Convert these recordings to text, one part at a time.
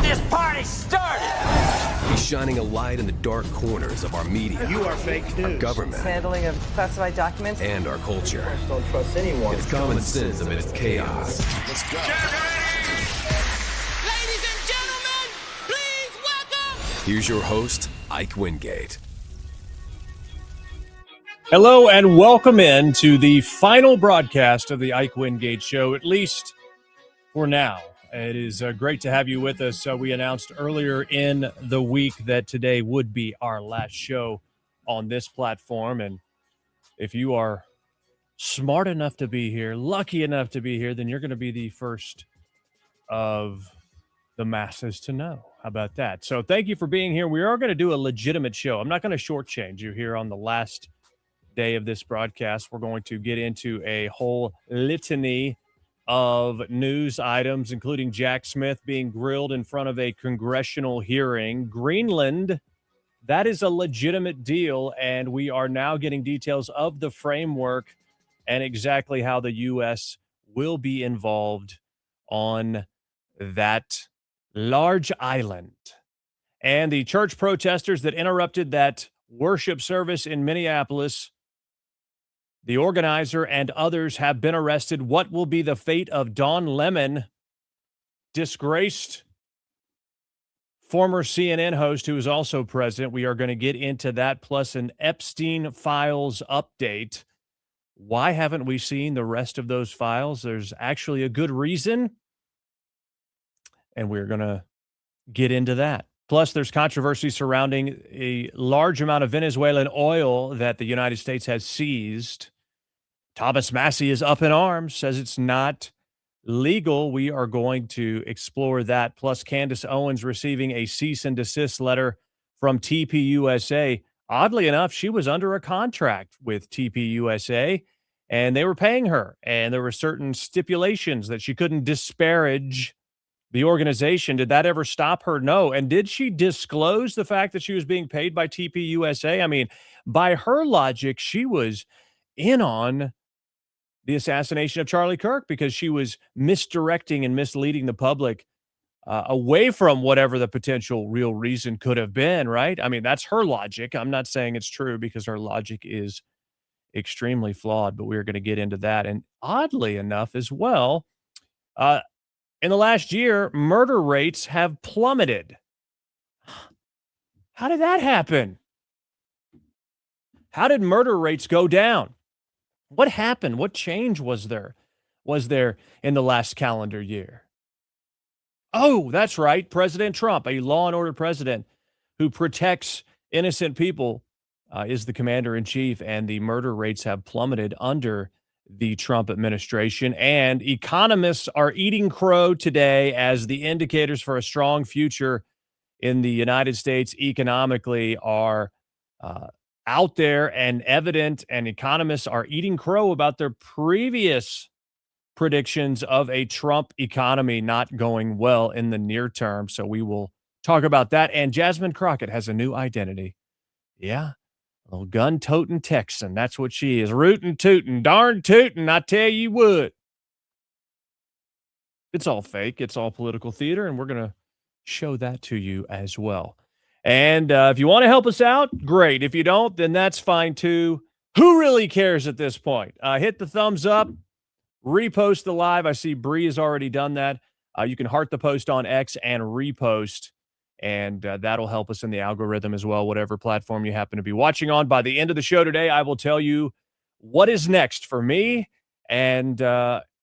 this party started. He's shining a light in the dark corners of our media. You are fake news. Our government. Handling of classified documents. And our culture. Don't trust anyone. It's common sense amidst chaos. Let's go. Ladies and gentlemen, please welcome. Here's your host, Ike Wingate. Hello and welcome in to the final broadcast of the Ike Wingate Show, at least for now. It is great to have you with us. We announced earlier in the week that today would be our last show on this platform. And if you are smart enough to be here, lucky enough to be here, then you're going to be the first of the masses to know. How about that? So thank you for being here. We are going to do a legitimate show. I'm not going to shortchange you here on the last day of this broadcast. We're going to get into a whole litany of news items, including Jack Smith being grilled in front of a congressional hearing. Greenland, that is a legitimate deal, and we are now getting details of the framework and exactly how the U.S. will be involved on that large island. And the church protesters that interrupted that worship service in Minneapolis, the organizer and others have been arrested. What will be the fate of Don Lemon, disgraced former CNN host who is also president? We are going to get into that, plus an Epstein files update. Why haven't we seen the rest of those files? There's actually a good reason, and we're going to get into that. Plus, there's controversy surrounding a large amount of Venezuelan oil that the United States has seized. Thomas Massie is up in arms, says it's not legal. We are going to explore that. Plus, Candace Owens receiving a cease and desist letter from TPUSA. Oddly enough, she was under a contract with TPUSA, and they were paying her. And there were certain stipulations that she couldn't disparage the organization. Did that ever stop her? No. And did she disclose the fact that she was being paid by TPUSA? I mean, by her logic, she was in on the assassination of Charlie Kirk because she was misdirecting and misleading the public away from whatever the potential real reason could have been, right? I mean, that's her logic. I'm not saying it's true because her logic is extremely flawed, but we're going to get into that. And oddly enough as well, in the last year, murder rates have plummeted. How did that happen? How did murder rates go down? What happened? What change was there in the last calendar year? Oh, that's right. President Trump, a law and order president who protects innocent people, is the commander in chief, and the murder rates have plummeted under the Trump administration. And economists are eating crow today as the indicators for a strong future in the United States economically are out there and evident, and economists are eating crow about their previous predictions of a Trump economy not going well in the near term. So we will talk about that. And Jasmine Crockett has a new identity. Yeah, a little gun-toting Texan. That's what she is. Rootin' tootin', darn tootin', I tell you what. It's all fake. It's all political theater, and we're going to show that to you as well. And if you want to help us out, great. If you don't, then that's fine too. Who really cares at this point? Hit the thumbs up, repost the live. I see Bree has already done that. You can heart the post on X and repost, and that'll help us in the algorithm as well, whatever platform you happen to be watching on. By the end of the show today, I will tell you what is next for me, and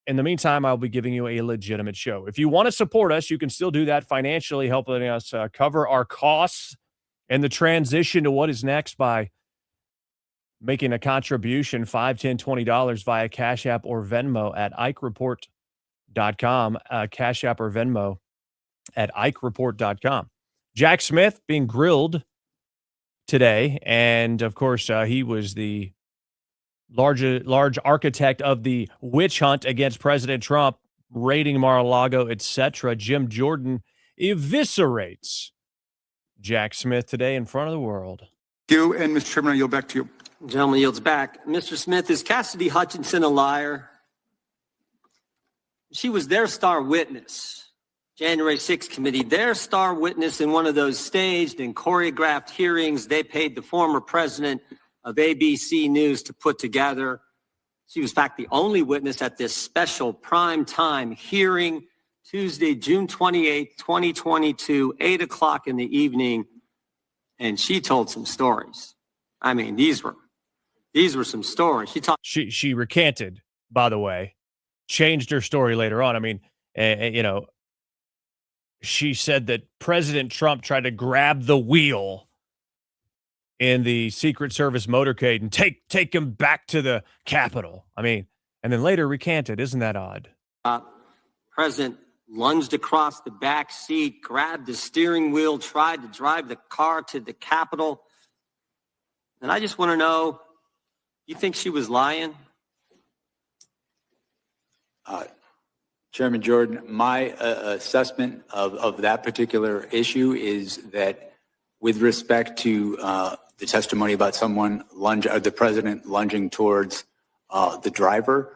in the meantime, I'll be giving you a legitimate show. If you want to support us, you can still do that financially, helping us cover our costs and the transition to what is next by making a contribution, $5, $10, $20 via Cash App or Venmo at IkeReport.com, Cash App or Venmo at IkeReport.com. Jack Smith being grilled today, and of course, he was the large architect of the witch hunt against President Trump, raiding Mar-a-Lago, etc. Jim Jordan eviscerates Jack Smith today in front of the world. You and Mr. Chairman, I yield back to you. Gentleman yields back. Mr. Smith, is Cassidy Hutchinson a liar? She was their star witness. January 6th committee, their star witness in one of those staged and choreographed hearings they paid the former president of ABC News to put together. She was, in fact, the only witness at this special primetime hearing, Tuesday, June 28th, 2022, 8 o'clock in the evening, and she told some stories. I mean, these were some stories. She recanted, by the way, changed her story later on. I mean, she said that President Trump tried to grab the wheel in the Secret Service motorcade and take him back to the Capitol. I mean, and then later recanted. Isn't that odd? President lunged across the back seat, grabbed the steering wheel, tried to drive the car to the Capitol. And I just want to know, you think she was lying? Chairman Jordan, my assessment of that particular issue is that with respect to the testimony about the president lunging towards the driver,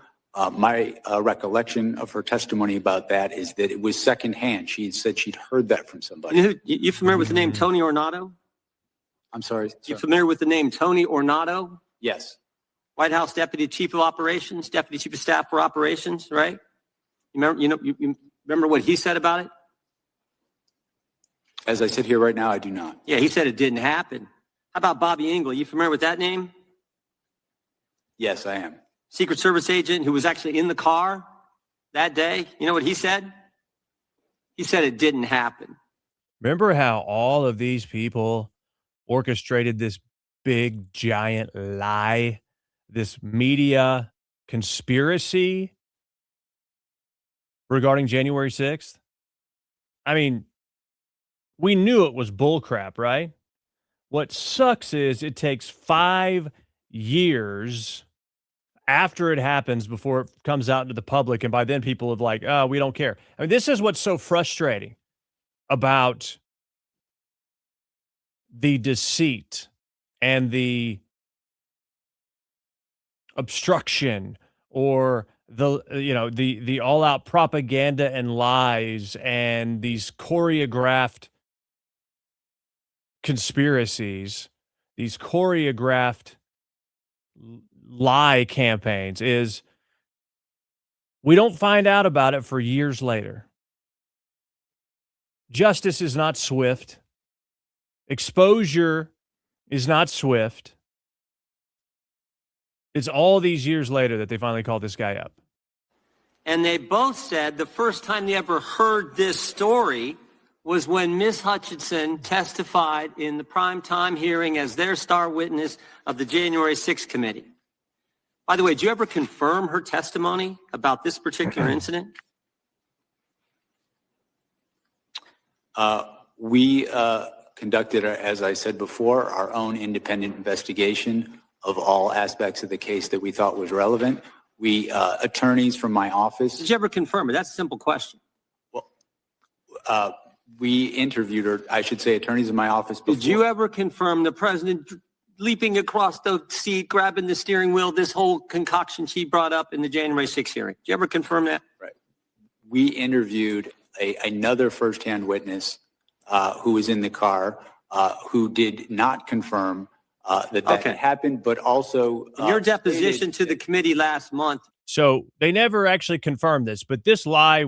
my recollection of her testimony about that is that it was secondhand. She said she'd heard that from somebody. You familiar with the name Tony Ornato? I'm sorry. You familiar with the name Tony Ornato? Yes. White House Deputy Chief of Operations, Deputy Chief of Staff for Operations, right? You remember what he said about it? As I sit here right now, I do not. Yeah, he said it didn't happen. How about Bobby Engel? You familiar with that name? Yes, I am. Secret Service agent who was actually in the car that day. You know what he said? He said it didn't happen. Remember how all of these people orchestrated this big, giant lie, this media conspiracy regarding January 6th? I mean, we knew it was bullcrap, right? What sucks is it takes 5 years after it happens before it comes out into the public, and by then people have like, oh, we don't care. I mean, this is what's so frustrating about the deceit and the obstruction or the all-out propaganda and lies and these choreographed conspiracies, these choreographed lie campaigns, is we don't find out about it for years later. Justice is not swift. Exposure is not swift. It's all these years later that they finally called this guy up. And they both said the first time they ever heard this story was when Ms. Hutchinson testified in the primetime hearing as their star witness of the January 6th committee. By the way, did you ever confirm her testimony about this particular incident? We conducted, as I said before, our own independent investigation of all aspects of the case that we thought was relevant. We, attorneys from my office. Did you ever confirm it? That's a simple question. Well, we interviewed, or I should say attorneys in my office before. Did you ever confirm the president leaping across the seat, grabbing the steering wheel, this whole concoction she brought up in the January 6th hearing? Did you ever confirm that? Right. We interviewed another firsthand witness who was in the car who did not confirm that had happened, but also in your deposition to the committee last month. So they never actually confirmed this, but this lie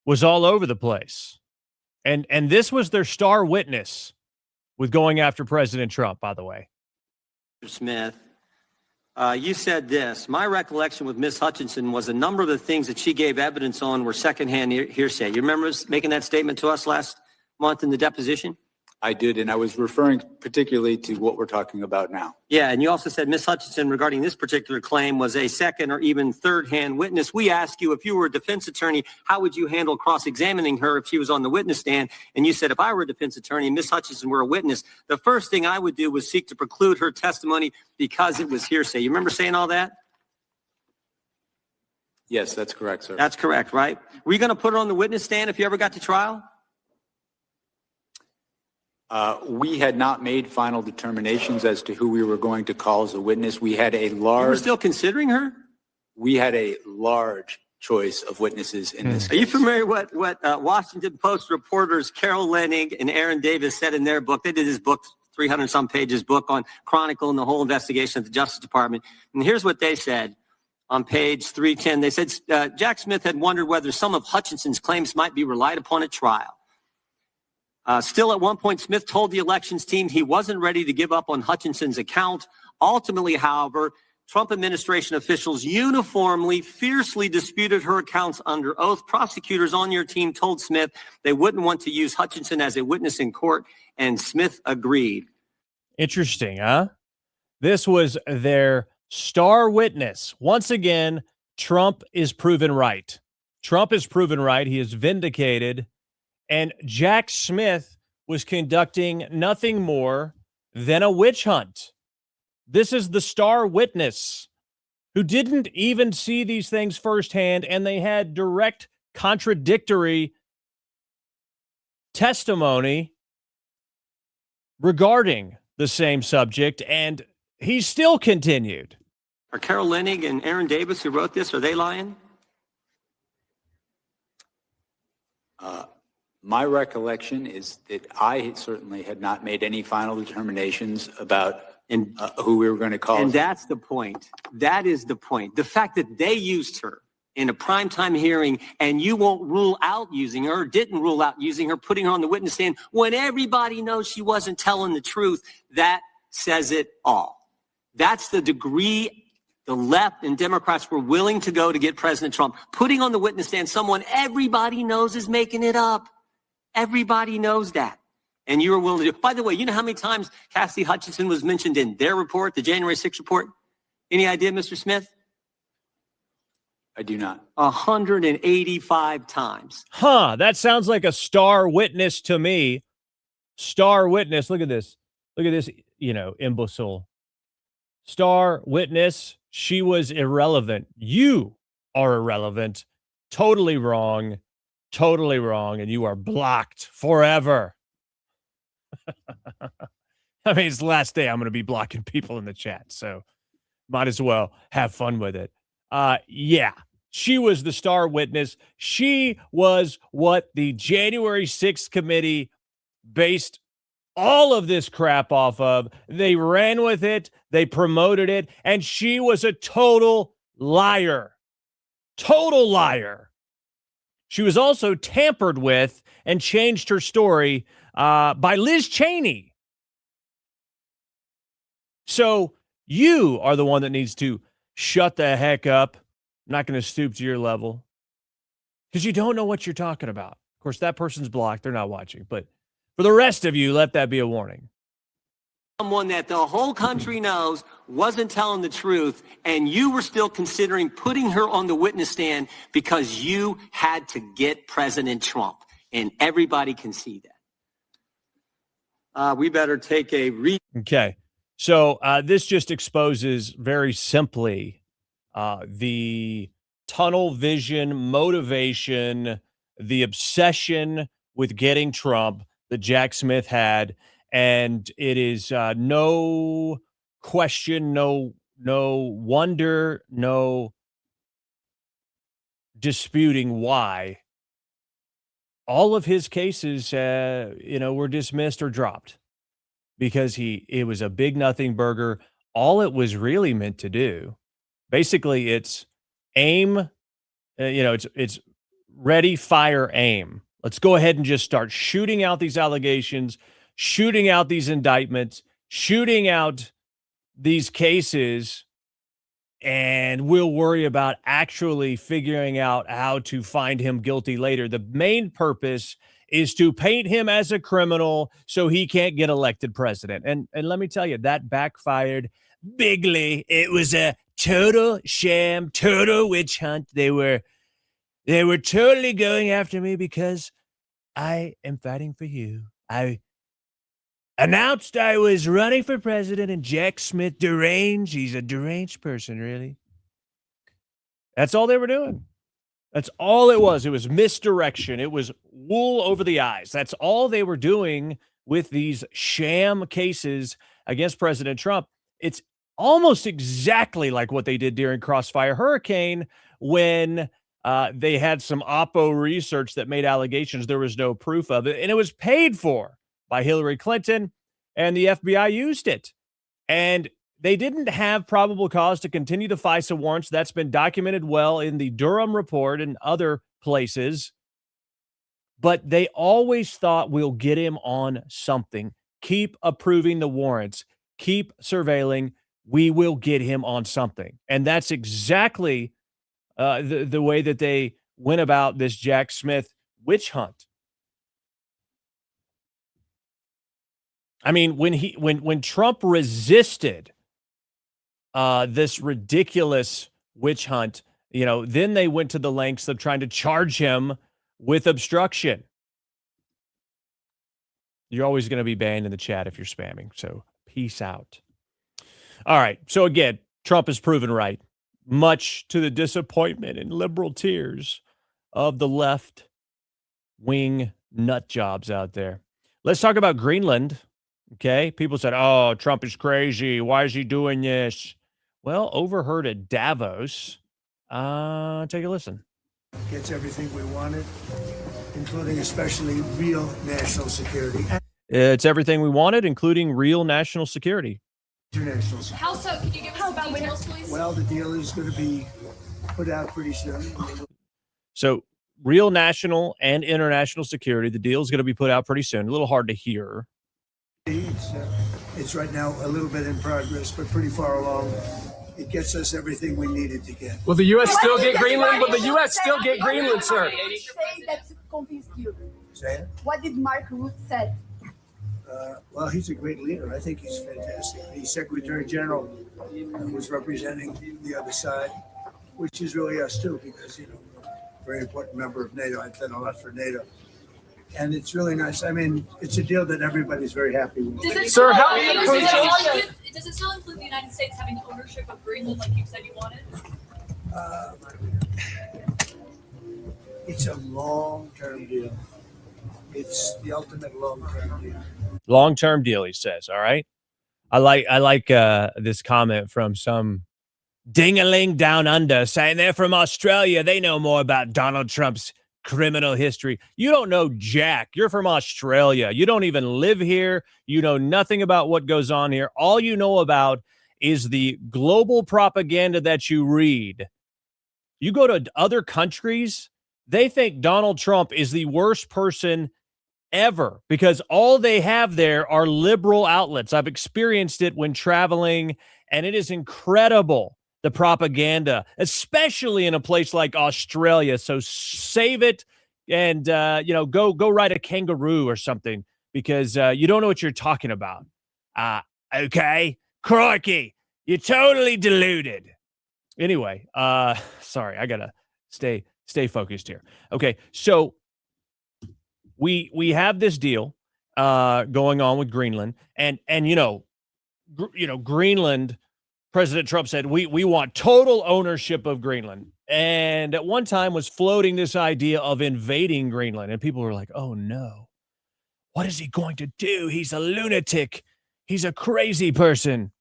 was all over the place. And this was their star witness with going after President Trump, by the way. Smith, you said this. My recollection with Ms. Hutchinson was a number of the things that she gave evidence on were secondhand hearsay. You remember making that statement to us last month in the deposition? I did, and I was referring particularly to what we're talking about now. Yeah, and you also said Ms. Hutchinson regarding this particular claim was a second or even third-hand witness. We asked you, if you were a defense attorney, how would you handle cross-examining her if she was on the witness stand? And you said, if I were a defense attorney and Ms. Hutchinson were a witness, the first thing I would do was seek to preclude her testimony because it was hearsay. You remember saying all that? Yes, that's correct, sir. That's correct, right? Were you going to put her on the witness stand if you ever got to trial? We had not made final determinations as to who we were going to call as a witness. We had a large... You were still considering her? We had a large choice of witnesses in this Are you case. familiar what Washington Post reporters Carol Leonnig and Aaron Davis said in their book? They did this book, 300 some pages book on Chronicle and the whole investigation of the Justice Department. And here's what they said on page 310. They said Jack Smith had wondered whether some of Hutchinson's claims might be relied upon at trial. Still at one point, Smith told the elections team he wasn't ready to give up on Hutchinson's account. Ultimately, however, Trump administration officials uniformly, fiercely disputed her accounts under oath. Prosecutors on your team told Smith they wouldn't want to use Hutchinson as a witness in court, and Smith agreed. Interesting, huh? This was their star witness. Once again, Trump is proven right. Trump is proven right. He is vindicated. And Jack Smith was conducting nothing more than a witch hunt. This is the star witness who didn't even see these things firsthand, and they had direct contradictory testimony regarding the same subject, and he still continued. Are Carol Leonnig and Aaron Davis, who wrote this, are they lying? My recollection is that I certainly had not made any final determinations about who we were going to call. And that's the point. That is the point. The fact that they used her in a primetime hearing and you won't rule out using her, or didn't rule out using her, putting her on the witness stand when everybody knows she wasn't telling the truth, that says it all. That's the degree the left and Democrats were willing to go to get President Trump, putting on the witness stand someone everybody knows is making it up. Everybody knows that. And you were willing to do. By the way, you know how many times Cassidy Hutchinson was mentioned in their report, the January 6th report? Any idea, Mr. Smith? I do not. 185 times. Huh, that sounds like a star witness to me. Star witness. Look at this. Look at this, imbecile. Star witness. She was irrelevant. You are irrelevant. Totally wrong. Totally wrong. And you are blocked forever. I mean, it's the last day I'm going to be blocking people in the chat, so might as well have fun with it. Yeah, she was the star witness. She was what the January 6th committee based all of this crap off of. They ran with it. They promoted it. And she was a total liar. Total liar. She was also tampered with and changed her story by Liz Cheney. So you are the one that needs to shut the heck up. I'm not going to stoop to your level because you don't know what you're talking about. Of course, that person's blocked. They're not watching. But for the rest of you, let that be a warning. Someone that the whole country knows wasn't telling the truth, and you were still considering putting her on the witness stand because you had to get President Trump, and everybody can see that. We better take a Okay. So this just exposes very simply the tunnel vision, motivation, the obsession with getting Trump that Jack Smith had. And it is no question, no wonder, no disputing why all of his cases, were dismissed or dropped because it was a big nothing burger. All it was really meant to do, basically, it's aim. It's ready, fire, aim. Let's go ahead and just start shooting out these allegations, shooting out these indictments, shooting out these cases, and we'll worry about actually figuring out how to find him guilty later. The main purpose is to paint him as a criminal so he can't get elected president. And let me tell you, that backfired bigly. It was a total sham, total witch hunt. They were totally going after me because I am fighting for you. I announced I was running for president, and Jack Smith deranged. He's a deranged person, really. That's all they were doing. That's all it was. It was misdirection. It was wool over the eyes. That's all they were doing with these sham cases against President Trump. It's almost exactly like what they did during Crossfire Hurricane when They had some Oppo research that made allegations. There was no proof of it, and it was paid for by Hillary Clinton, and the FBI used it. And they didn't have probable cause to continue the FISA warrants. That's been documented well in the Durham report and other places. But they always thought, we'll get him on something. Keep approving the warrants. Keep surveilling. We will get him on something. And that's exactly the way that they went about this Jack Smith witch hunt. I mean, when Trump resisted this ridiculous witch hunt, then they went to the lengths of trying to charge him with obstruction. You're always going to be banned in the chat if you're spamming. So peace out. All right. So again, Trump is proven right, much to the disappointment and liberal tears of the left wing nut jobs out there. Let's talk about Greenland. Okay. People said, oh, Trump is crazy. Why is he doing this? Well, overheard at Davos. Take a listen. Gets everything we wanted, including especially real national security. It's everything we wanted, including real national security. International security. How so? Could you give us some details, please? Well, the deal is going to be put out pretty soon. So real national and international security, the deal is going to be put out pretty soon. A little hard to hear. It's right now a little bit in progress, but pretty far along. It gets us everything we needed to get. Will the U.S. still get Greenland? Will the U.S. still get Greenland, sir? Say that convinced you. Say it? What did Mark Rutte say? Well, he's a great leader. I think he's fantastic. He's Secretary General, was representing the other side, which is really us too, because, very important member of NATO. I've done a lot for NATO. And it's really nice. I mean, it's a deal that everybody's very happy with. Does it still include the United States having ownership of Greenland like you said you wanted? It's a long-term deal. It's the ultimate long-term deal. Long-term deal, he says. All right. I like this comment from some ding-a-ling down under saying they're from Australia. They know more about Donald Trump's criminal history. You don't know jack. You're from Australia. You don't even live here. You know nothing about what goes on here. All you know about is the global propaganda that you read. You go to other countries, they think Donald Trump is the worst person ever because all they have there are liberal outlets. I've experienced it when traveling, and it is incredible, the propaganda, especially in a place like Australia. So save it and, go ride a kangaroo or something because you don't know what you're talking about. Okay. Crikey. You're totally deluded. Anyway, sorry, I gotta stay focused here. Okay. So we have this deal going on with Greenland and Greenland, President Trump said, we want total ownership of Greenland. And at one time was floating this idea of invading Greenland. And people were like, oh, no. What is he going to do? He's a lunatic. He's a crazy person.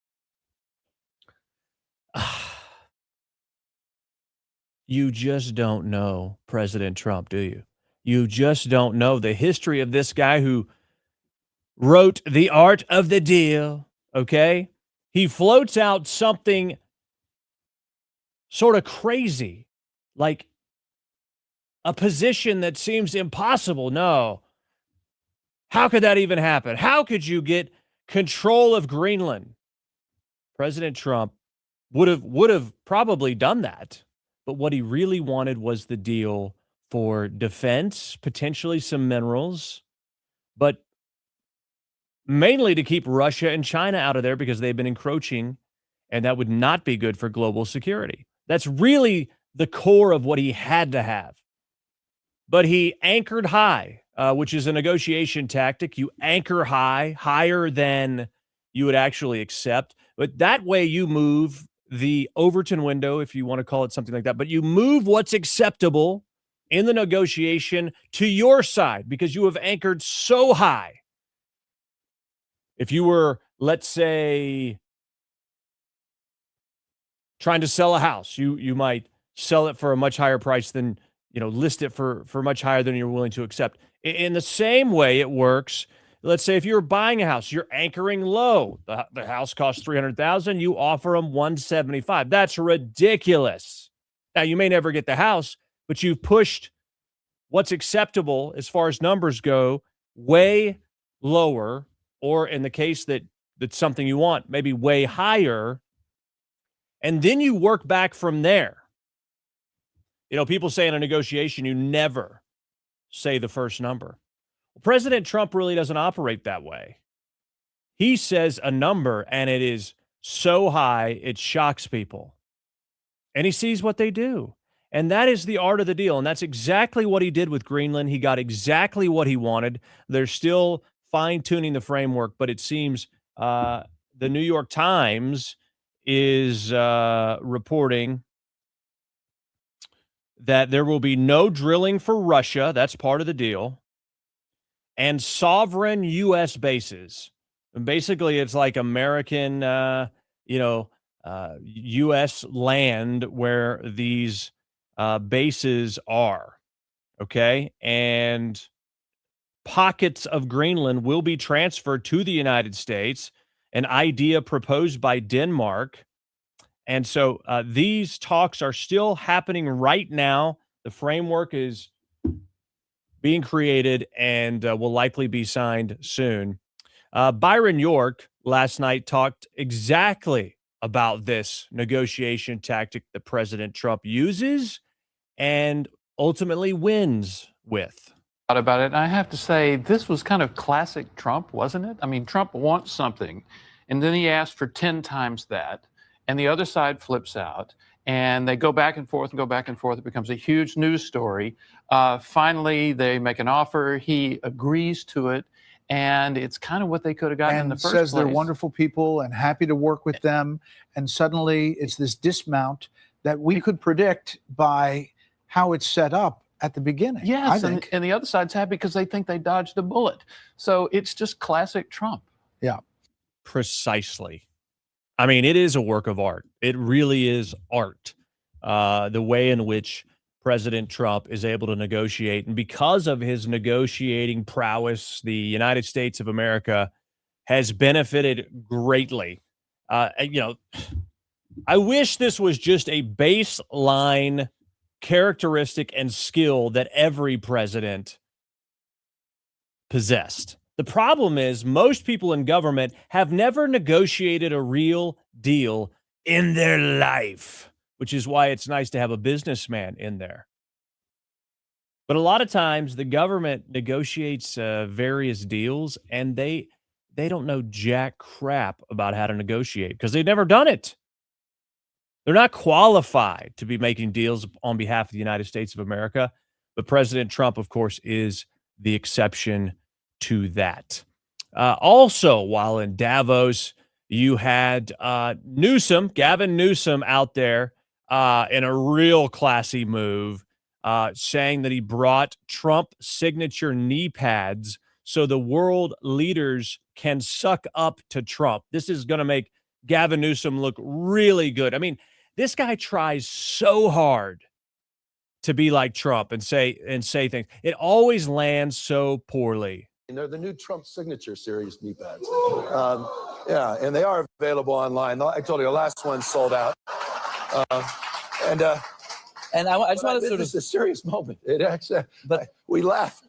You just don't know President Trump, do you? You just don't know the history of this guy who wrote The Art of the Deal, okay? He floats out something sort of crazy, like a position that seems impossible. No. How could that even happen? How could you get control of Greenland? President Trump would have probably done that. But what he really wanted was the deal for defense, potentially some minerals, but mainly to keep Russia and China out of there because they've been encroaching, and that would not be good for global security. That's really the core of what he had to have. But he anchored high, which is a negotiation tactic. You anchor high, higher than you would actually accept. But that way you move the Overton window, if you want to call it something like that. But you move what's acceptable in the negotiation to your side because you have anchored so high. If you were, let's say, trying to sell a house, you might sell it for a much higher price than, list it for much higher than you're willing to accept. In the same way it works, let's say if you're buying a house, you're anchoring low. The house costs $300,000, you offer them $175,000. That's ridiculous. Now, you may never get the house, but you've pushed what's acceptable as far as numbers go way lower, or in the case that's something you want, maybe way higher, and then you work back from there. People say in a negotiation, you never say the first number. Well, President Trump really doesn't operate that way. He says a number, and it is so high, it shocks people. And he sees what they do. And that is the art of the deal. And that's exactly what he did with Greenland. He got exactly what he wanted. They're still fine-tuning the framework, but it seems the New York Times is reporting that there will be no drilling for Russia. That's part of the deal. And sovereign U.S. bases. And basically, it's like American, U.S. land where these bases are. Okay? And pockets of Greenland will be transferred to the United States, an idea proposed by Denmark. And so these talks are still happening right now. The framework is being created and will likely be signed soon. Byron York last night talked exactly about this negotiation tactic that President Trump uses and ultimately wins with. About it. And I have to say, this was kind of classic Trump, wasn't it? I mean, Trump wants something, and then he asks for 10 times that, and the other side flips out, and they go back and forth and go back and forth. It becomes a huge news story. Finally, they make an offer. He agrees to it, and it's kind of what they could have gotten in the first place. And says they're wonderful people and happy to work with them, and suddenly it's this dismount that we could predict by how it's set up at the beginning. Yes, and the other side's happy because they think they dodged a bullet. So it's just classic Trump. Yeah. Precisely. I mean, it is a work of art. It really is art. The way in which President Trump is able to negotiate. And because of his negotiating prowess, the United States of America has benefited greatly. I wish this was just a baseline characteristic and skill that every president possessed. The problem is most people in government have never negotiated a real deal in their life, which is why it's nice to have a businessman in there. But a lot of times the government negotiates various deals and they don't know jack crap about how to negotiate because they've never done it. They're not qualified to be making deals on behalf of the United States of America. But President Trump, of course, is the exception to that. Also, while in Davos, you had Gavin Newsom out there in a real classy move, saying that he brought Trump signature knee pads so the world leaders can suck up to Trump. This is going to make Gavin Newsom look really good. I mean, this guy tries so hard to be like Trump and say things. It always lands so poorly. And they're the new Trump signature series knee pads. Yeah, and they are available online. I told you the last one sold out. And I just want to it's a serious moment. It actually, but we laugh.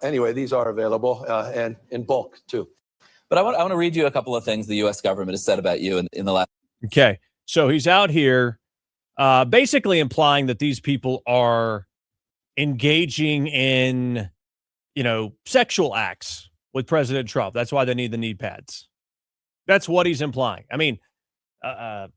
Anyway, these are available and in bulk too. But I want to read you a couple of things the U.S. government has said about you in the last. Okay, so he's out here basically implying that these people are engaging in, sexual acts with President Trump. That's why they need the knee pads. That's what he's implying. I mean, and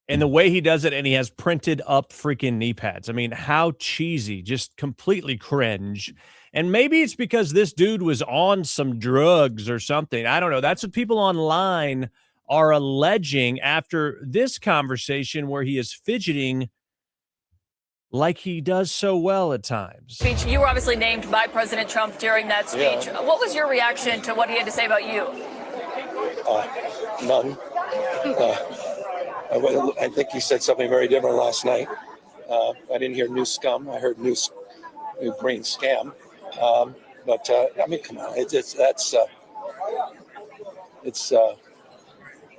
the way he does it, and he has printed up freaking knee pads. I mean, how cheesy, just completely cringe. And maybe it's because this dude was on some drugs or something. I don't know. That's what people online are alleging after this conversation where he is fidgeting like he does so well at times. Speech. You were obviously named by President Trump during that speech. Yeah. What was your reaction to what he had to say about you? None. I think he said something very different last night. I didn't hear new scum. I heard new green scam. But I mean, come on,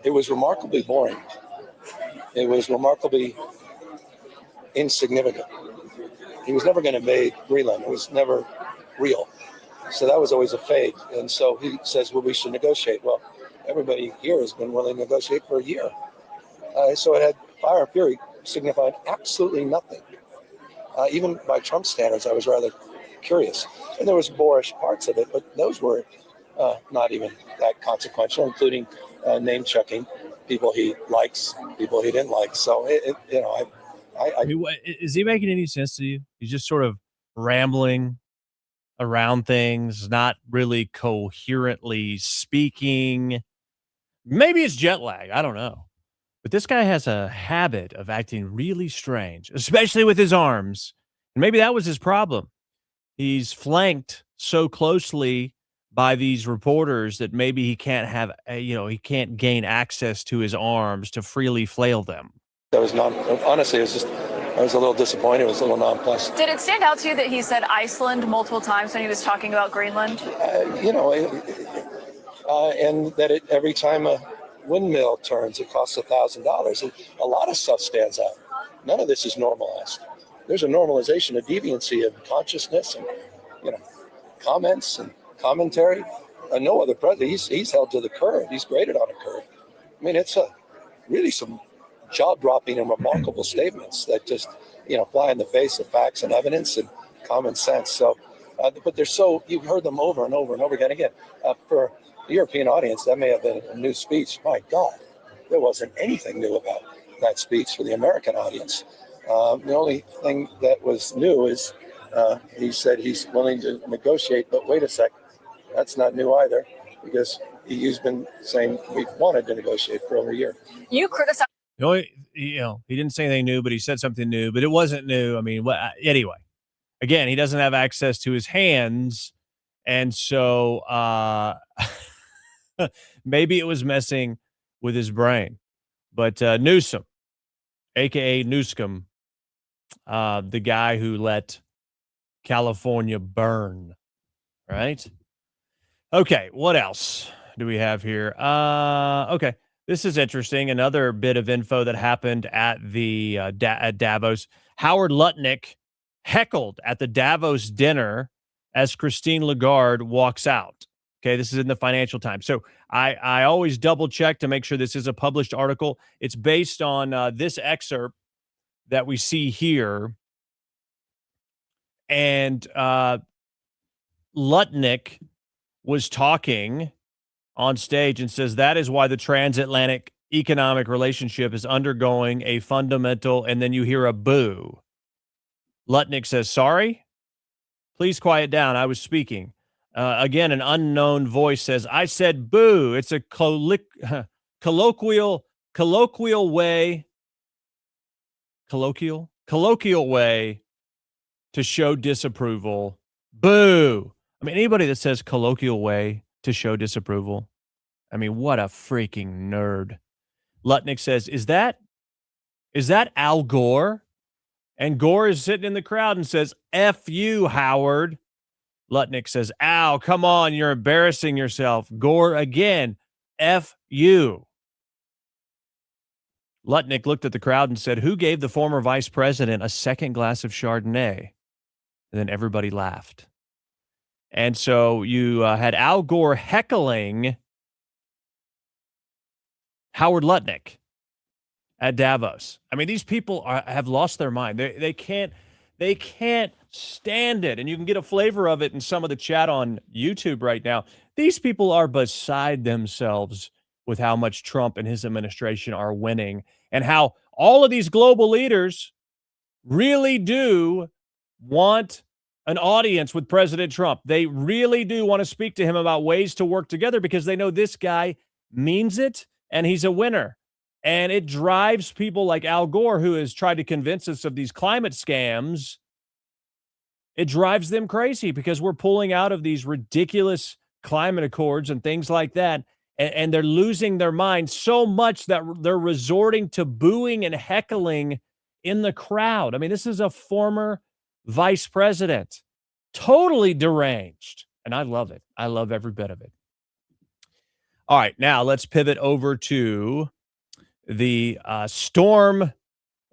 it was remarkably boring. It was remarkably insignificant. He was never going to invade Greenland. It was never real. So that was always a fake. And so he says, well, we should negotiate. Well, everybody here has been willing to negotiate for a year. So it had fire and fury signified absolutely nothing. Even by Trump standards, I was rather curious. And there was boorish parts of it, but those were not even that consequential, including name checking people he likes, people he didn't like. So, Is he making any sense to you? He's just sort of rambling around things, not really coherently speaking. Maybe it's jet lag. I don't know. But this guy has a habit of acting really strange, especially with his arms. And maybe that was his problem. He's flanked so closely by these reporters that maybe he can't have, he can't gain access to his arms to freely flail them. Honestly, I was a little disappointed. It was a little nonplussed. Did it stand out to you that he said Iceland multiple times when he was talking about Greenland? And that every time a windmill turns, it costs $1,000. A lot of stuff stands out. None of this is normalized. There's a normalization of deviancy of consciousness and, comments and commentary. No other president, he's held to the curve. He's graded on a curve. I mean, it's really some jaw-dropping and remarkable statements that just, fly in the face of facts and evidence and common sense. So, but you've heard them over and over and over again. For the European audience, that may have been a new speech. My God, there wasn't anything new about that speech for the American audience. The only thing that was new is he said he's willing to negotiate, but wait a sec, that's not new either, because he's been saying we've wanted to negotiate for over a year. You criticize. He didn't say anything new, but he said something new, but it wasn't new. I mean, anyway, again, he doesn't have access to his hands. And so maybe it was messing with his brain. But Newsom, a.k.a. Newscom, the guy who let California burn, right? Okay, what else do we have here? Okay, this is interesting. Another bit of info that happened at the at Davos. Howard Lutnick heckled at the Davos dinner as Christine Lagarde walks out. Okay, this is in the Financial Times. So I always double check to make sure this is a published article. It's based on this excerpt that we see here. And Lutnick was talking on stage and says that is why the transatlantic economic relationship is undergoing a fundamental, and then you hear a boo. Lutnick says, sorry, please quiet down. I was speaking. Again, an unknown voice says, I said boo. It's a colloquial way to show disapproval. Boo. I mean, anybody that says colloquial way to show disapproval, I mean, what a freaking nerd. Lutnick says, is that Al Gore? And Gore is sitting in the crowd and says, F you, Howard. Lutnick says, ow, come on, you're embarrassing yourself. Gore again, F you. Lutnick looked at the crowd and said, who gave the former vice president a second glass of Chardonnay? And then everybody laughed. And so you had Al Gore heckling Howard Lutnick at Davos. I mean, these people have lost their mind. They can't stand it. And you can get a flavor of it in some of the chat on YouTube right now. These people are beside themselves with how much Trump and his administration are winning, and how all of these global leaders really do want an audience with President Trump. They really do want to speak to him about ways to work together because they know this guy means it and he's a winner. And it drives people like Al Gore, who has tried to convince us of these climate scams. It drives them crazy because we're pulling out of these ridiculous climate accords and things like that. And they're losing their mind so much that they're resorting to booing and heckling in the crowd. I mean, this is a former vice president, totally deranged. And I love it. I love every bit of it. All right, now let's pivot over to the storm,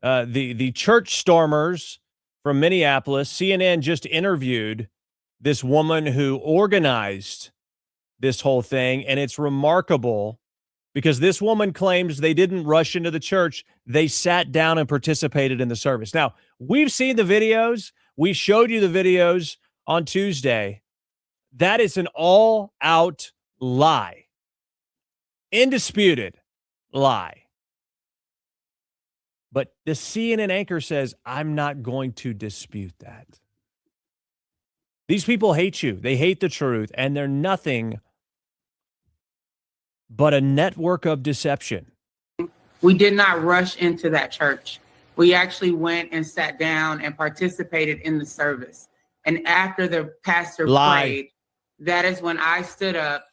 the church stormers from Minneapolis. CNN just interviewed this woman who organized this whole thing, and it's remarkable because this woman claims they didn't rush into the church. They sat down and participated in the service. Now, we've seen the videos. We showed you the videos on Tuesday. That is an all-out lie. Indisputed lie. But the CNN anchor says, I'm not going to dispute that. These people hate you. They hate the truth, and they're nothing but a network of deception. We did not rush into that church. We actually went and sat down and participated in the service. And after the pastor prayed, that is when I stood up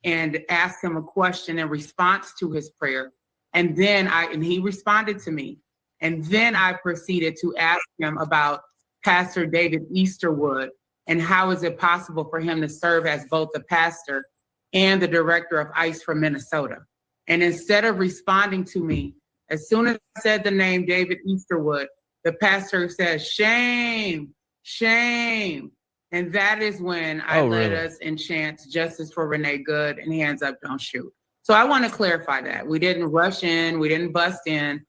and asked him a question in response to his prayer. And then he responded to me. And then I proceeded to ask him about Pastor David Easterwood and how is it possible for him to serve as both the pastor and the director of ICE for Minnesota. And instead of responding to me, as soon as I said the name David Easterwood, the pastor says, shame, shame. And that is when I led us in chants, justice for Renee Good and hands up, don't shoot. So I want to clarify that. We didn't rush in. We didn't bust in.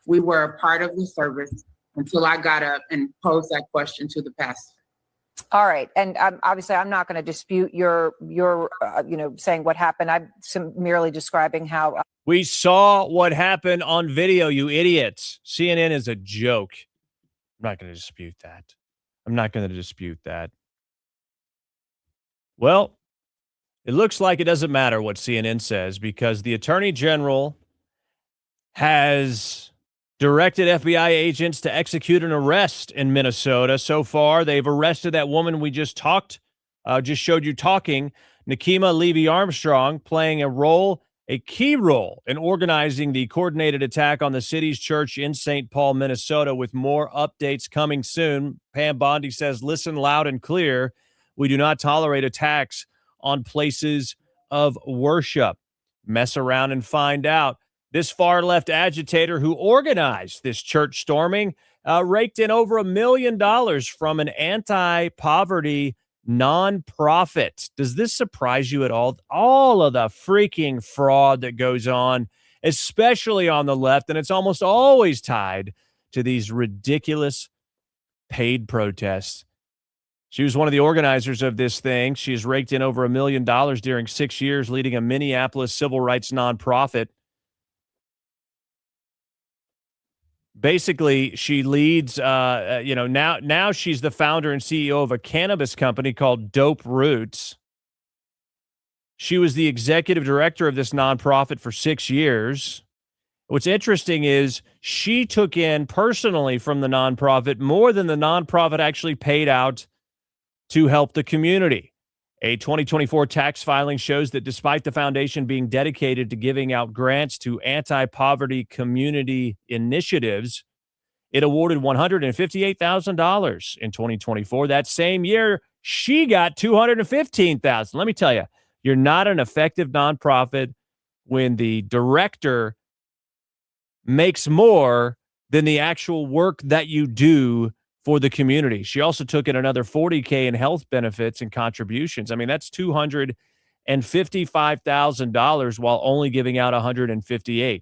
We were a part of the service until I got up and posed that question to the pastor. All right. And obviously, I'm not going to dispute your saying what happened. I'm merely describing how. We saw what happened on video, you idiots. CNN is a joke. I'm not going to dispute that. I'm not going to dispute that. Well, it looks like it doesn't matter what CNN says because the Attorney General has directed FBI agents to execute an arrest in Minnesota. So far, they've arrested that woman we just showed you talking, Nikema Levy-Armstrong, playing a key role in organizing the coordinated attack on the city's church in St. Paul, Minnesota, with more updates coming soon. Pam Bondi says, listen loud and clear. We do not tolerate attacks on places of worship. Mess around and find out. This far-left agitator who organized this church storming raked in over $1 million from an anti-poverty nonprofit. Does this surprise you at all? All of the freaking fraud that goes on, especially on the left, and it's almost always tied to these ridiculous paid protests. She was one of the organizers of this thing. She has raked in over $1 million during 6 years, leading a Minneapolis civil rights nonprofit. Basically, she leads, now she's the founder and CEO of a cannabis company called Dope Roots. She was the executive director of this nonprofit for 6 years. What's interesting is she took in personally from the nonprofit more than the nonprofit actually paid out to help the community. A 2024 tax filing shows that despite the foundation being dedicated to giving out grants to anti-poverty community initiatives, it awarded $158,000 in 2024. That same year, she got $215,000. Let me tell you, you're not an effective nonprofit when the director makes more than the actual work that you do for the community. She also took in another $40K in health benefits and contributions. I mean, that's $255,000 while only giving out $158,000.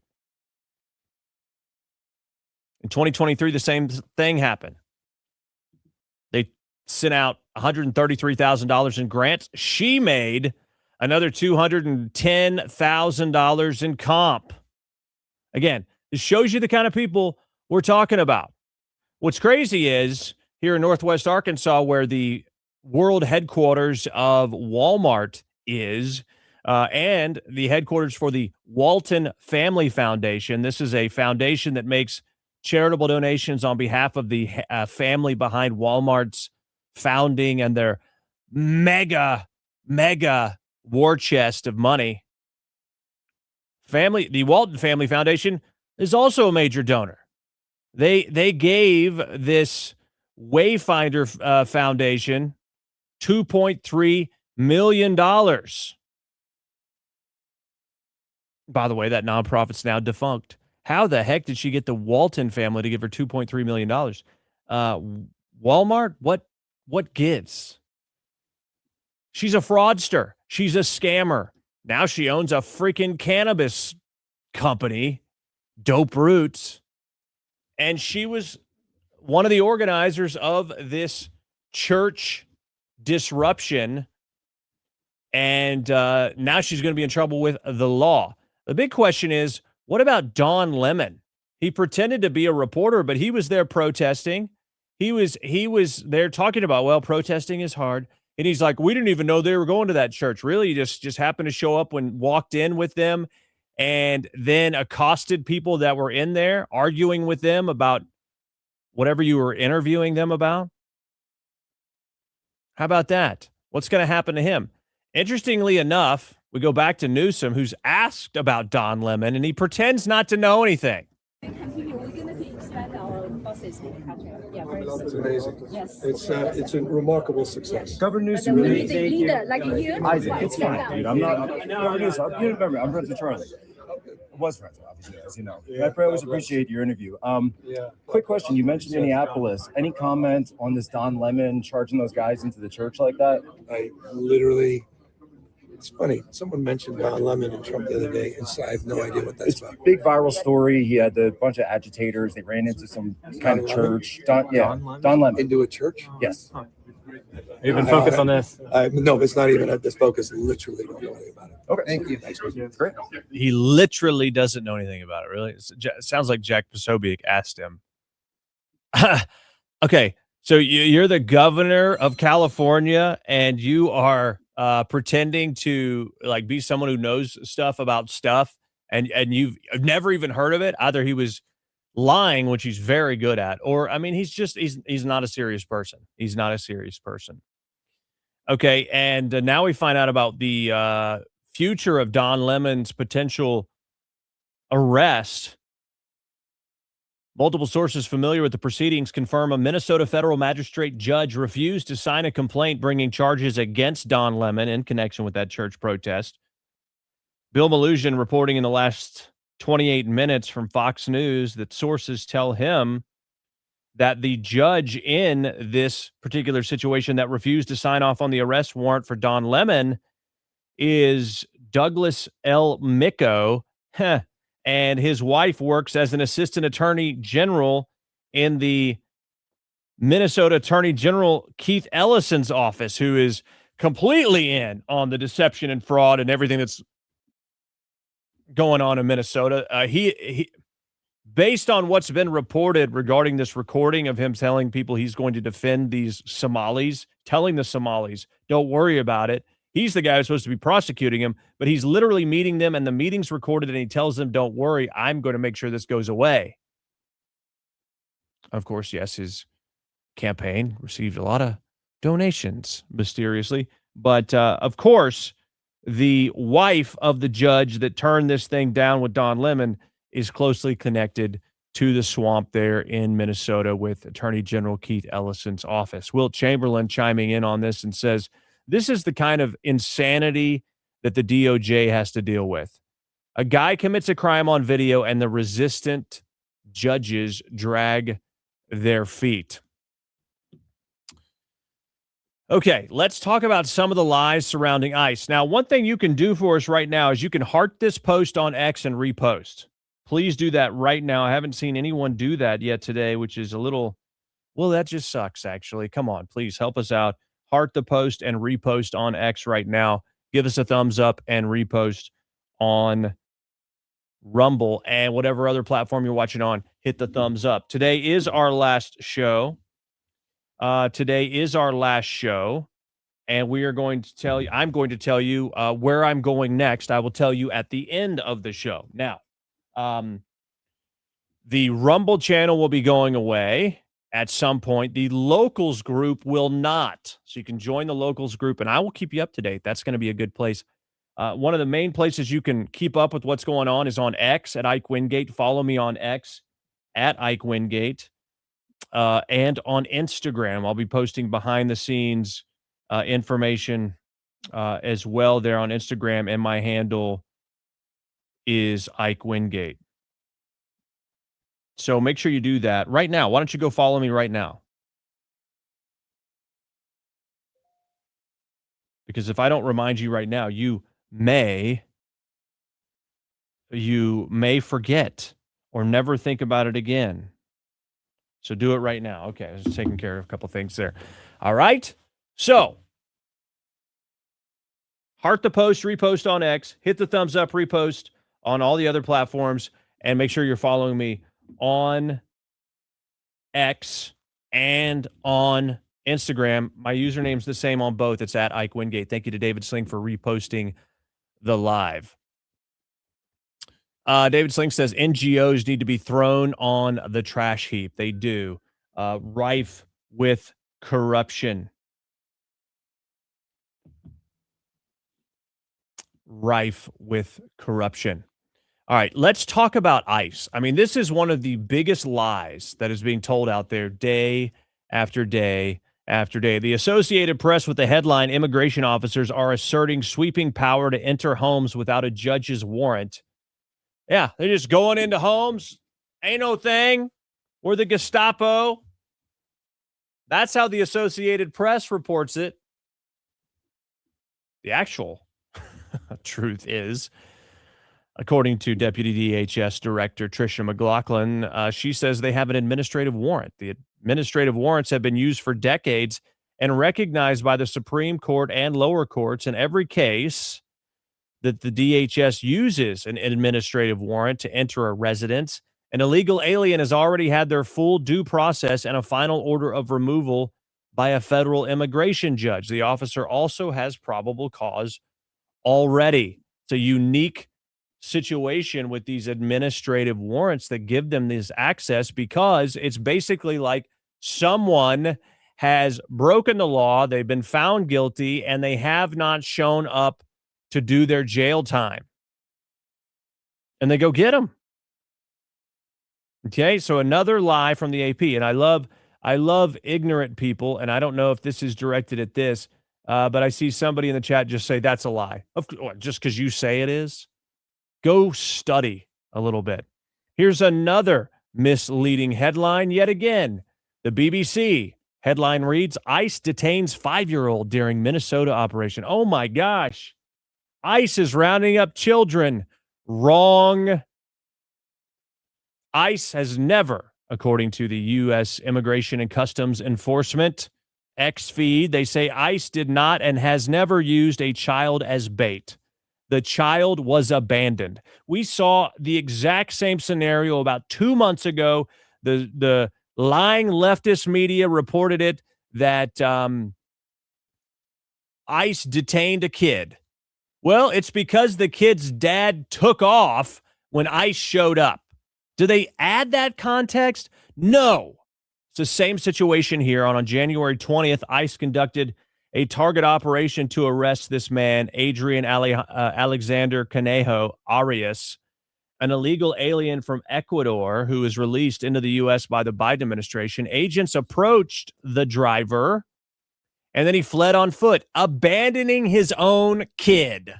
In 2023, the same thing happened. They sent out $133,000 in grants. She made another $210,000 in comp. Again, this shows you the kind of people we're talking about. What's crazy is here in Northwest Arkansas, where the world headquarters of Walmart is, and the headquarters for the Walton Family Foundation. This is a foundation that makes charitable donations on behalf of the family behind Walmart's founding and their mega war chest of money. The Walton Family Foundation is also a major donor. They gave this Wayfinder Foundation $2.3 million. By the way, that nonprofit's now defunct. How the heck did she get the Walton family to give her $2.3 million? Walmart? What gives? She's a fraudster. She's a scammer. Now she owns a freaking cannabis company, Dope Roots. And she was one of the organizers of this church disruption. And now she's going to be in trouble with the law. The big question is, what about Don Lemon? He pretended to be a reporter, but he was there protesting. He was there talking about, well, protesting is hard. And he's like, we didn't even know they were going to that church. Really? He just happened to show up when walked in with them and then accosted people that were in there, arguing with them about whatever you were interviewing them about. How about that? What's going to happen to him? Interestingly enough, we go back to Newsom, who's asked about Don Lemon, and he pretends not to know anything. That's amazing. Yes. It's a remarkable success. Governor Newsom, really, thank you. Isaac, it's fine, dude. I'm not. Governor Newsom, you remember, I'm friends with Charlie. I was friends, obviously, as you know. Yeah, I always appreciate your interview. Quick question. You mentioned Minneapolis. Any comment on this Don Lemon charging those guys into the church like that? I literally, it's funny. Someone mentioned Don Lemon and Trump the other day, and so I have no idea what that's about. Big viral story. He had a bunch of agitators. They ran into some kind of church. Don Lemon. Into a church? Yes. You've been focused on this? No, it's not even at this focus. Literally don't know anything about it. Okay. Thank you. Thanks. Great. He literally doesn't know anything about it, really. It sounds like Jack Posobiec asked him. Okay, so you're the governor of California, and you are pretending to like be someone who knows stuff about stuff, and you've never even heard of it. Either he was lying, which he's very good at, or I mean, he's not a serious person. He's not a serious person. Okay, and now we find out about the future of Don Lemon's potential arrest. Multiple sources familiar with the proceedings confirm a Minnesota federal magistrate judge refused to sign a complaint bringing charges against Don Lemon in connection with that church protest. Bill Malusian reporting in the last 28 minutes from Fox News that sources tell him that the judge in this particular situation that refused to sign off on the arrest warrant for Don Lemon is Douglas L. Micco, and his wife works as an assistant attorney general in the Minnesota Attorney General Keith Ellison's office, who is completely in on the deception and fraud and everything that's going on in Minnesota. He based on what's been reported regarding this recording of him telling people he's going to defend these Somalis, telling the Somalis, don't worry about it. He's the guy who's supposed to be prosecuting him, but he's literally meeting them, and the meeting's recorded, and he tells them, don't worry, I'm going to make sure this goes away. Of course, yes, his campaign received a lot of donations, mysteriously. But, of course, the wife of the judge that turned this thing down with Don Lemon is closely connected to the swamp there in Minnesota with Attorney General Keith Ellison's office. Wilt Chamberlain chiming in on this and says, this is the kind of insanity that the DOJ has to deal with. A guy commits a crime on video and the resistant judges drag their feet. Okay, let's talk about some of the lies surrounding ICE. Now, one thing you can do for us right now is you can heart this post on X and repost. Please do that right now. I haven't seen anyone do that yet today, which is a little, well, that just sucks, actually. Come on, please help us out. Heart the post and repost on X right now. Give us a thumbs up and repost on Rumble and whatever other platform you're watching on. Hit the thumbs up. Today is our last show. And we are going to tell you, I'm going to tell you where I'm going next. I will tell you at the end of the show. Now, the Rumble channel will be going away at some point. The locals group will not. So you can join the locals group, and I will keep you up to date. That's going to be a good place. One of the main places you can keep up with what's going on is on X at Ike Wingate. Follow me on X at Ike Wingate, and on Instagram. I'll be posting behind the scenes information as well there on Instagram, and my handle is Ike Wingate. So make sure you do that right now. Why don't you go follow me right now? Because if I don't remind you right now, you may forget or never think about it again. So do it right now. Okay, I was just taking care of a couple things there. All right. So heart the post, repost on X, hit the thumbs up, repost on all the other platforms, and make sure you're following me on X and on Instagram. My username's the same on both. It's at Ike Wingate. Thank you to David Sling for reposting the live. David Sling says NGOs need to be thrown on the trash heap. They do. Rife with corruption. Rife with corruption. All right, let's talk about ICE. I mean, this is one of the biggest lies that is being told out there day after day after day. The Associated Press with the headline, immigration officers are asserting sweeping power to enter homes without a judge's warrant. Yeah, they're just going into homes. Ain't no thing. We're the Gestapo. That's how the Associated Press reports it. The actual truth is, according to Deputy DHS Director Tricia McLaughlin, she says they have an administrative warrant. The administrative warrants have been used for decades and recognized by the Supreme Court and lower courts in every case that the DHS uses an administrative warrant to enter a residence. An illegal alien has already had their full due process and a final order of removal by a federal immigration judge. The officer also has probable cause already. It's a unique situation with these administrative warrants that give them this access, because it's basically like someone has broken the law, they've been found guilty, and they have not shown up to do their jail time. And they go get them. Okay, so another lie from the AP. And I love ignorant people, and I don't know if this is directed at this, but I see somebody in the chat just say that's a lie. Just because you say it is? Go study a little bit. Here's another misleading headline yet again. The BBC headline reads, ICE detains 5-year-old during Minnesota operation. Oh my gosh. ICE is rounding up children. Wrong. ICE has never, according to the U.S. Immigration and Customs Enforcement X feed, they say ICE did not and has never used a child as bait. The child was abandoned. We saw the exact same scenario about 2 months ago. The lying leftist media reported it, that ICE detained a kid. Well, it's because the kid's dad took off when ICE showed up. Do they add that context? No. It's the same situation here. On January 20th, ICE conducted a target operation to arrest this man, Adrian Alexander Conejo Arias, an illegal alien from Ecuador who was released into the U.S. by the Biden administration. Agents approached the driver, and then he fled on foot, abandoning his own kid.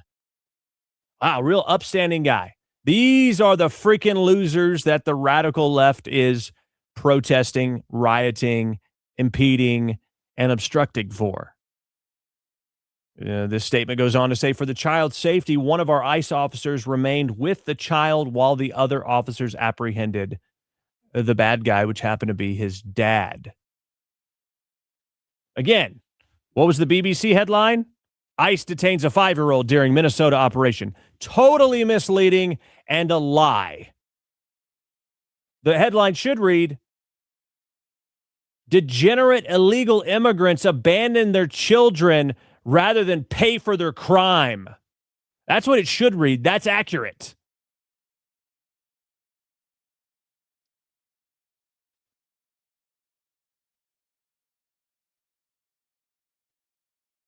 Wow, real upstanding guy. These are the freaking losers that the radical left is protesting, rioting, impeding, and obstructing for. This statement goes on to say, for the child's safety, one of our ICE officers remained with the child while the other officers apprehended the bad guy, which happened to be his dad. Again, what was the BBC headline? ICE detains a 5-year-old during Minnesota operation. Totally misleading and a lie. The headline should read, degenerate illegal immigrants abandon their children rather than pay for their crime. That's what it should read. That's accurate.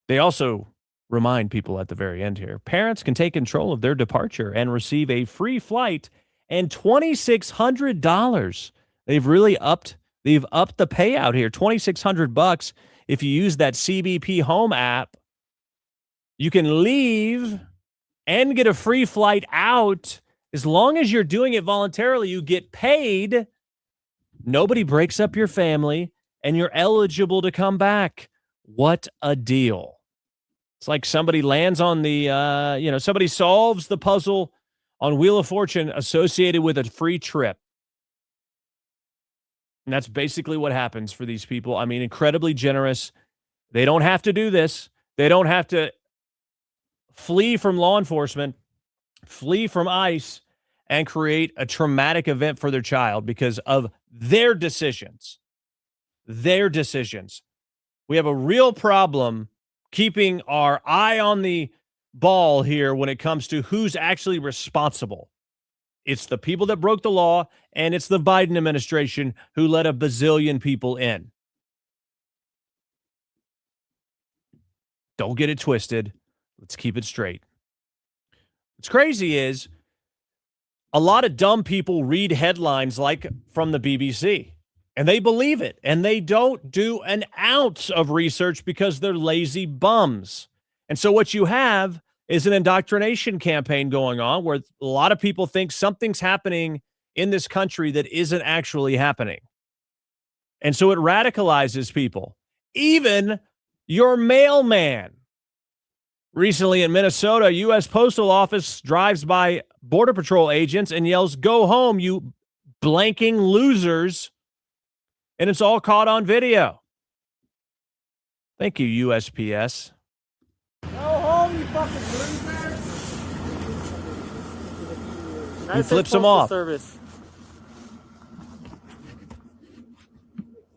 They also remind people at the very end here, parents can take control of their departure and receive a free flight and $2,600 They've really upped the payout here. $2,600 if you use that CBP Home app. You can leave and get a free flight out. As long as you're doing it voluntarily, you get paid. Nobody breaks up your family, and you're eligible to come back. What a deal. It's like somebody lands on the, somebody solves the puzzle on Wheel of Fortune associated with a free trip. And that's basically what happens for these people. I mean, incredibly generous. They don't have to do this. They don't have to flee from law enforcement, flee from ICE, and create a traumatic event for their child because of their decisions. Their decisions. We have a real problem keeping our eye on the ball here when it comes to who's actually responsible. It's the people that broke the law, and it's the Biden administration who let a bazillion people in. Don't get it twisted. Let's keep it straight. What's crazy is a lot of dumb people read headlines like from the BBC, and they believe it, and they don't do an ounce of research because they're lazy bums. And so what you have is an indoctrination campaign going on where a lot of people think something's happening in this country that isn't actually happening. And so it radicalizes people. Even your mailman. Recently in Minnesota, U.S. Postal Office drives by Border Patrol agents and yells, "Go home, you blanking losers." And it's all caught on video. Thank you, USPS. Go home, you fucking loser. He flips them off. Service.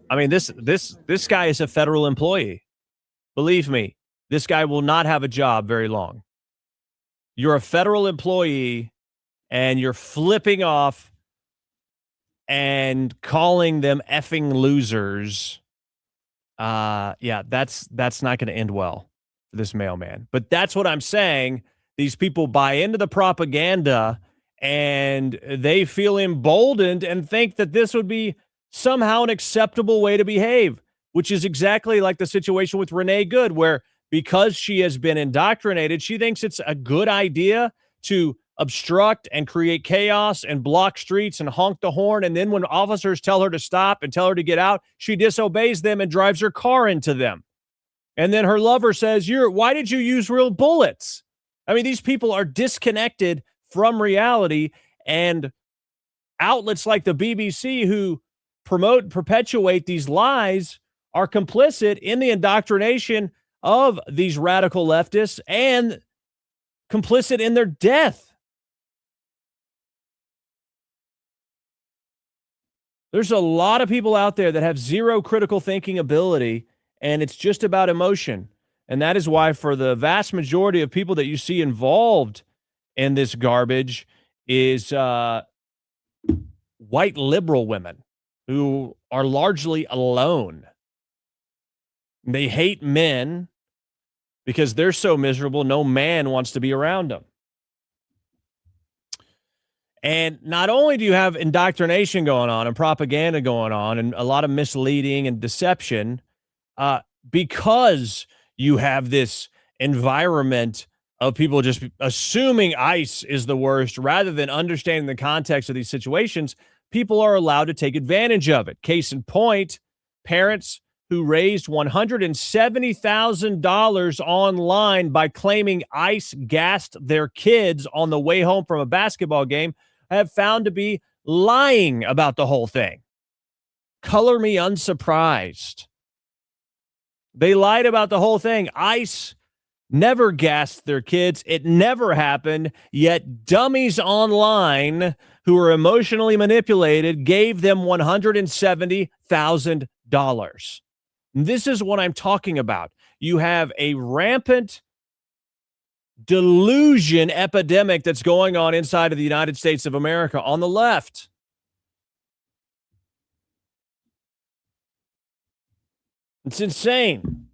I mean, this guy is a federal employee. Believe me, this guy will not have a job very long. You're a federal employee, and you're flipping off and calling them effing losers. Yeah, that's not going to end well for this mailman. But that's what I'm saying. These people buy into the propaganda, and they feel emboldened and think that this would be somehow an acceptable way to behave, which is exactly like the situation with Renee Good, where because she has been indoctrinated, she thinks it's a good idea to obstruct and create chaos and block streets and honk the horn. And then when officers tell her to stop and tell her to get out, she disobeys them and drives her car into them. And then her lover says, why did you use real bullets? I mean, these people are disconnected from reality, and outlets like the BBC who promote and perpetuate these lies are complicit in the indoctrination of these radical leftists and complicit in their death. There's a lot of people out there that have zero critical thinking ability, and it's just about emotion. And that is why for the vast majority of people that you see involved in this garbage is white liberal women who are largely alone. They hate men because they're so miserable, no man wants to be around them. And not only do you have indoctrination going on and propaganda going on and a lot of misleading and deception, because you have this environment of people just assuming ICE is the worst rather than understanding the context of these situations, people are allowed to take advantage of it. Case in point, parents who raised $170,000 online by claiming ICE gassed their kids on the way home from a basketball game have found to be lying about the whole thing. Color me unsurprised. They lied about the whole thing. ICE never gassed their kids. It never happened. Yet dummies online who were emotionally manipulated gave them $170,000. This is what I'm talking about. You have a rampant delusion epidemic that's going on inside of the United States of America on the left. It's insane.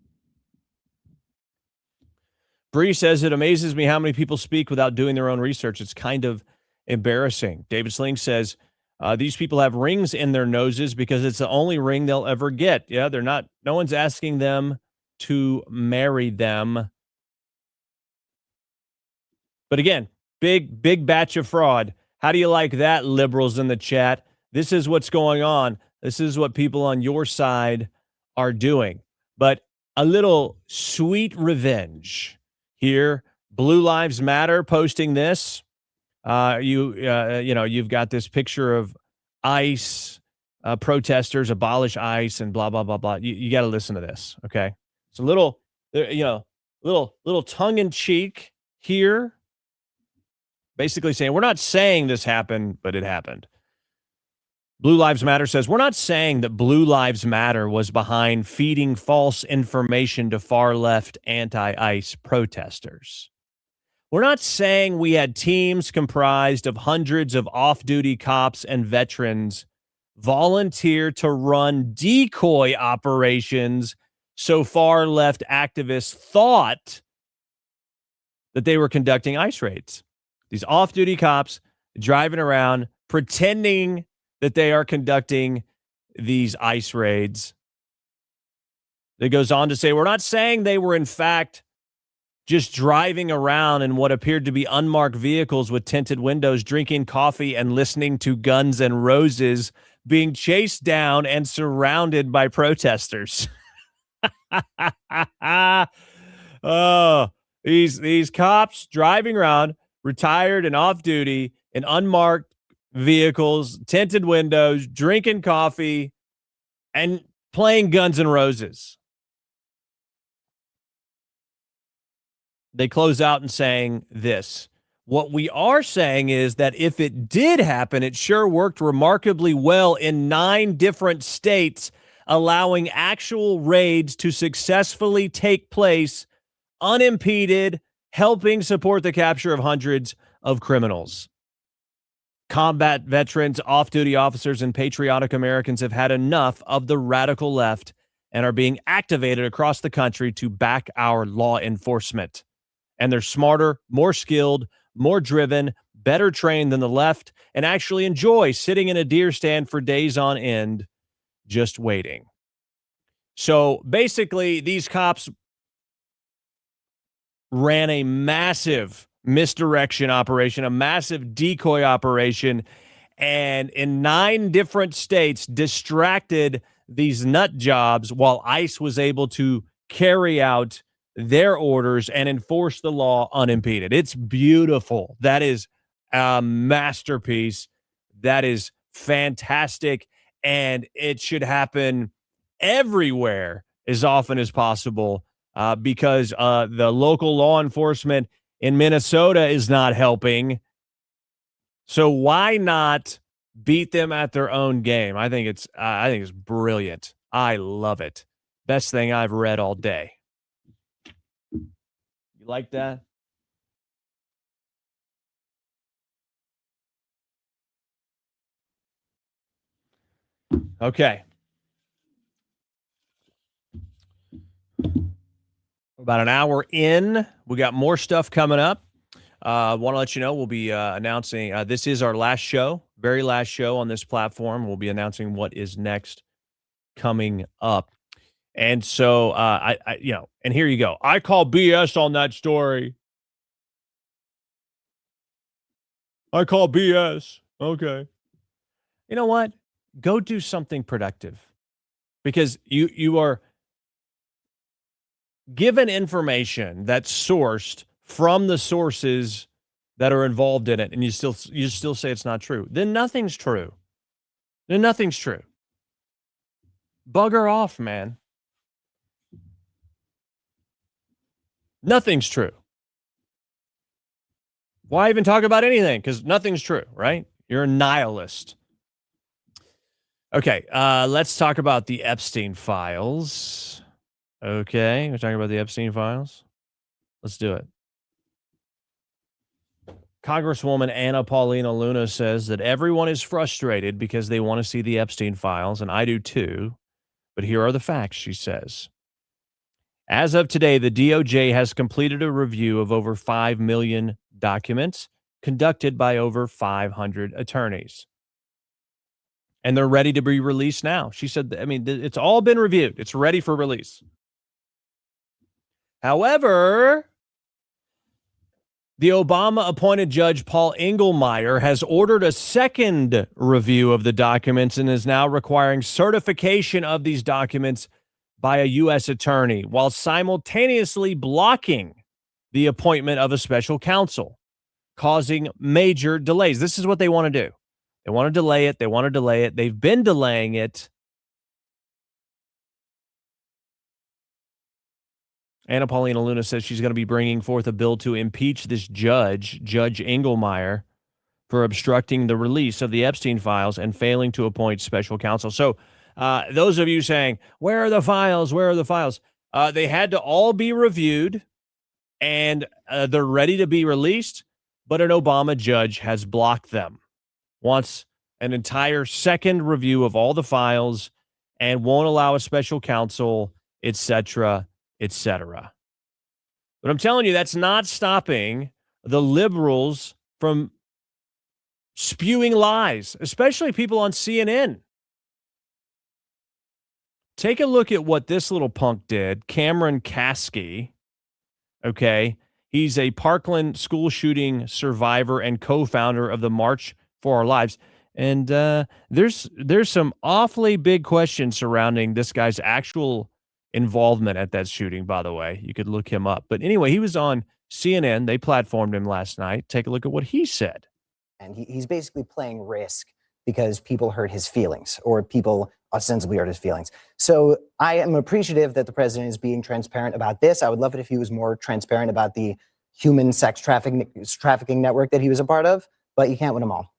Bree says, it amazes me how many people speak without doing their own research. It's kind of embarrassing. David Sling says, These people have rings in their noses because it's the only ring they'll ever get. Yeah, they're not, no one's asking them to marry them. But again, big batch of fraud. How do you like that, liberals in the chat? This is what's going on. This is what people on your side are doing. But a little sweet revenge here. Blue Lives Matter posting this. You've got this picture of ICE protesters, abolish ICE, and blah blah blah blah. You got to listen to this, okay? It's a little, little tongue in cheek here, basically saying we're not saying this happened, but it happened. Blue Lives Matter says we're not saying that Blue Lives Matter was behind feeding false information to far left anti-ICE protesters. We're not saying we had teams comprised of hundreds of off-duty cops and veterans volunteer to run decoy operations so far left activists thought that they were conducting ICE raids. These off-duty cops driving around pretending that they are conducting these ICE raids. It goes on to say, we're not saying they were in fact just driving around in what appeared to be unmarked vehicles with tinted windows, drinking coffee and listening to Guns N' Roses, being chased down and surrounded by protesters. Oh, these cops driving around, retired and off duty in unmarked vehicles, tinted windows, drinking coffee, and playing Guns N' Roses. They close out and saying this. What we are saying is that if it did happen, it sure worked remarkably well in 9 different states, allowing actual raids to successfully take place unimpeded, helping support the capture of hundreds of criminals. Combat veterans, off-duty officers, and patriotic Americans have had enough of the radical left and are being activated across the country to back our law enforcement. And they're smarter, more skilled, more driven, better trained than the left, and actually enjoy sitting in a deer stand for days on end, just waiting. So basically, these cops ran a massive misdirection operation, a massive decoy operation, and in 9 different states distracted these nut jobs while ICE was able to carry out their orders and enforce the law unimpeded. It's beautiful. That is a masterpiece. That is fantastic. And it should happen everywhere as often as possible because the local law enforcement in Minnesota is not helping. So why not beat them at their own game? I think it's brilliant. I love it. Best thing I've read all day. You like that? Okay. About an hour in, we got more stuff coming up. Want to let you know we'll be announcing this is our last show, very last show on this platform. We'll be announcing what is next coming up. And so and here you go. I call BS on that story. I call BS. Okay. You know what? Go do something productive because you are given information that's sourced from the sources that are involved in it, and you still say it's not true. Then nothing's true. Then nothing's true. Bugger off, man. Nothing's true. Why even talk about anything? Because nothing's true, right? You're a nihilist. Okay, let's talk about the Epstein files. Okay, we're talking about the Epstein files. Let's do it. Congresswoman Anna Paulina Luna says that everyone is frustrated because they want to see the Epstein files, and I do too. But here are the facts, she says. As of today, the DOJ has completed a review of over 5 million documents conducted by over 500 attorneys. and they're ready to be released now. She said, I mean, it's all been reviewed. It's ready for release. However, the Obama-appointed judge Paul Engelmeyer has ordered a second review of the documents and is now requiring certification of these documents by a U.S. attorney while simultaneously blocking the appointment of a special counsel, causing major delays. This is what they want to do. They want to delay it. They want to delay it. They've been delaying it. Anna Paulina Luna says she's going to be bringing forth a bill to impeach this judge, Judge Engelmeyer, for obstructing the release of the Epstein files and failing to appoint special counsel. So those of you saying, where are the files? Where are the files? They had to all be reviewed, and they're ready to be released, but an Obama judge has blocked them, wants an entire second review of all the files, and won't allow a special counsel, etc., etc. But I'm telling you, that's not stopping the liberals from spewing lies, especially people on CNN. Take a look at what this little punk did, Cameron Kasky. Okay, he's a Parkland school shooting survivor and co-founder of the March for Our Lives. And there's some awfully big questions surrounding this guy's actual involvement at that shooting, by the way. You could look him up. But anyway, he was on CNN. They platformed him last night. Take a look at what he said. And he's basically playing risk because people hurt his feelings, or people ostensibly hurt his feelings. So I am appreciative that the president is being transparent about this. I would love it if he was more transparent about the human sex trafficking network that he was a part of, but you can't win them all.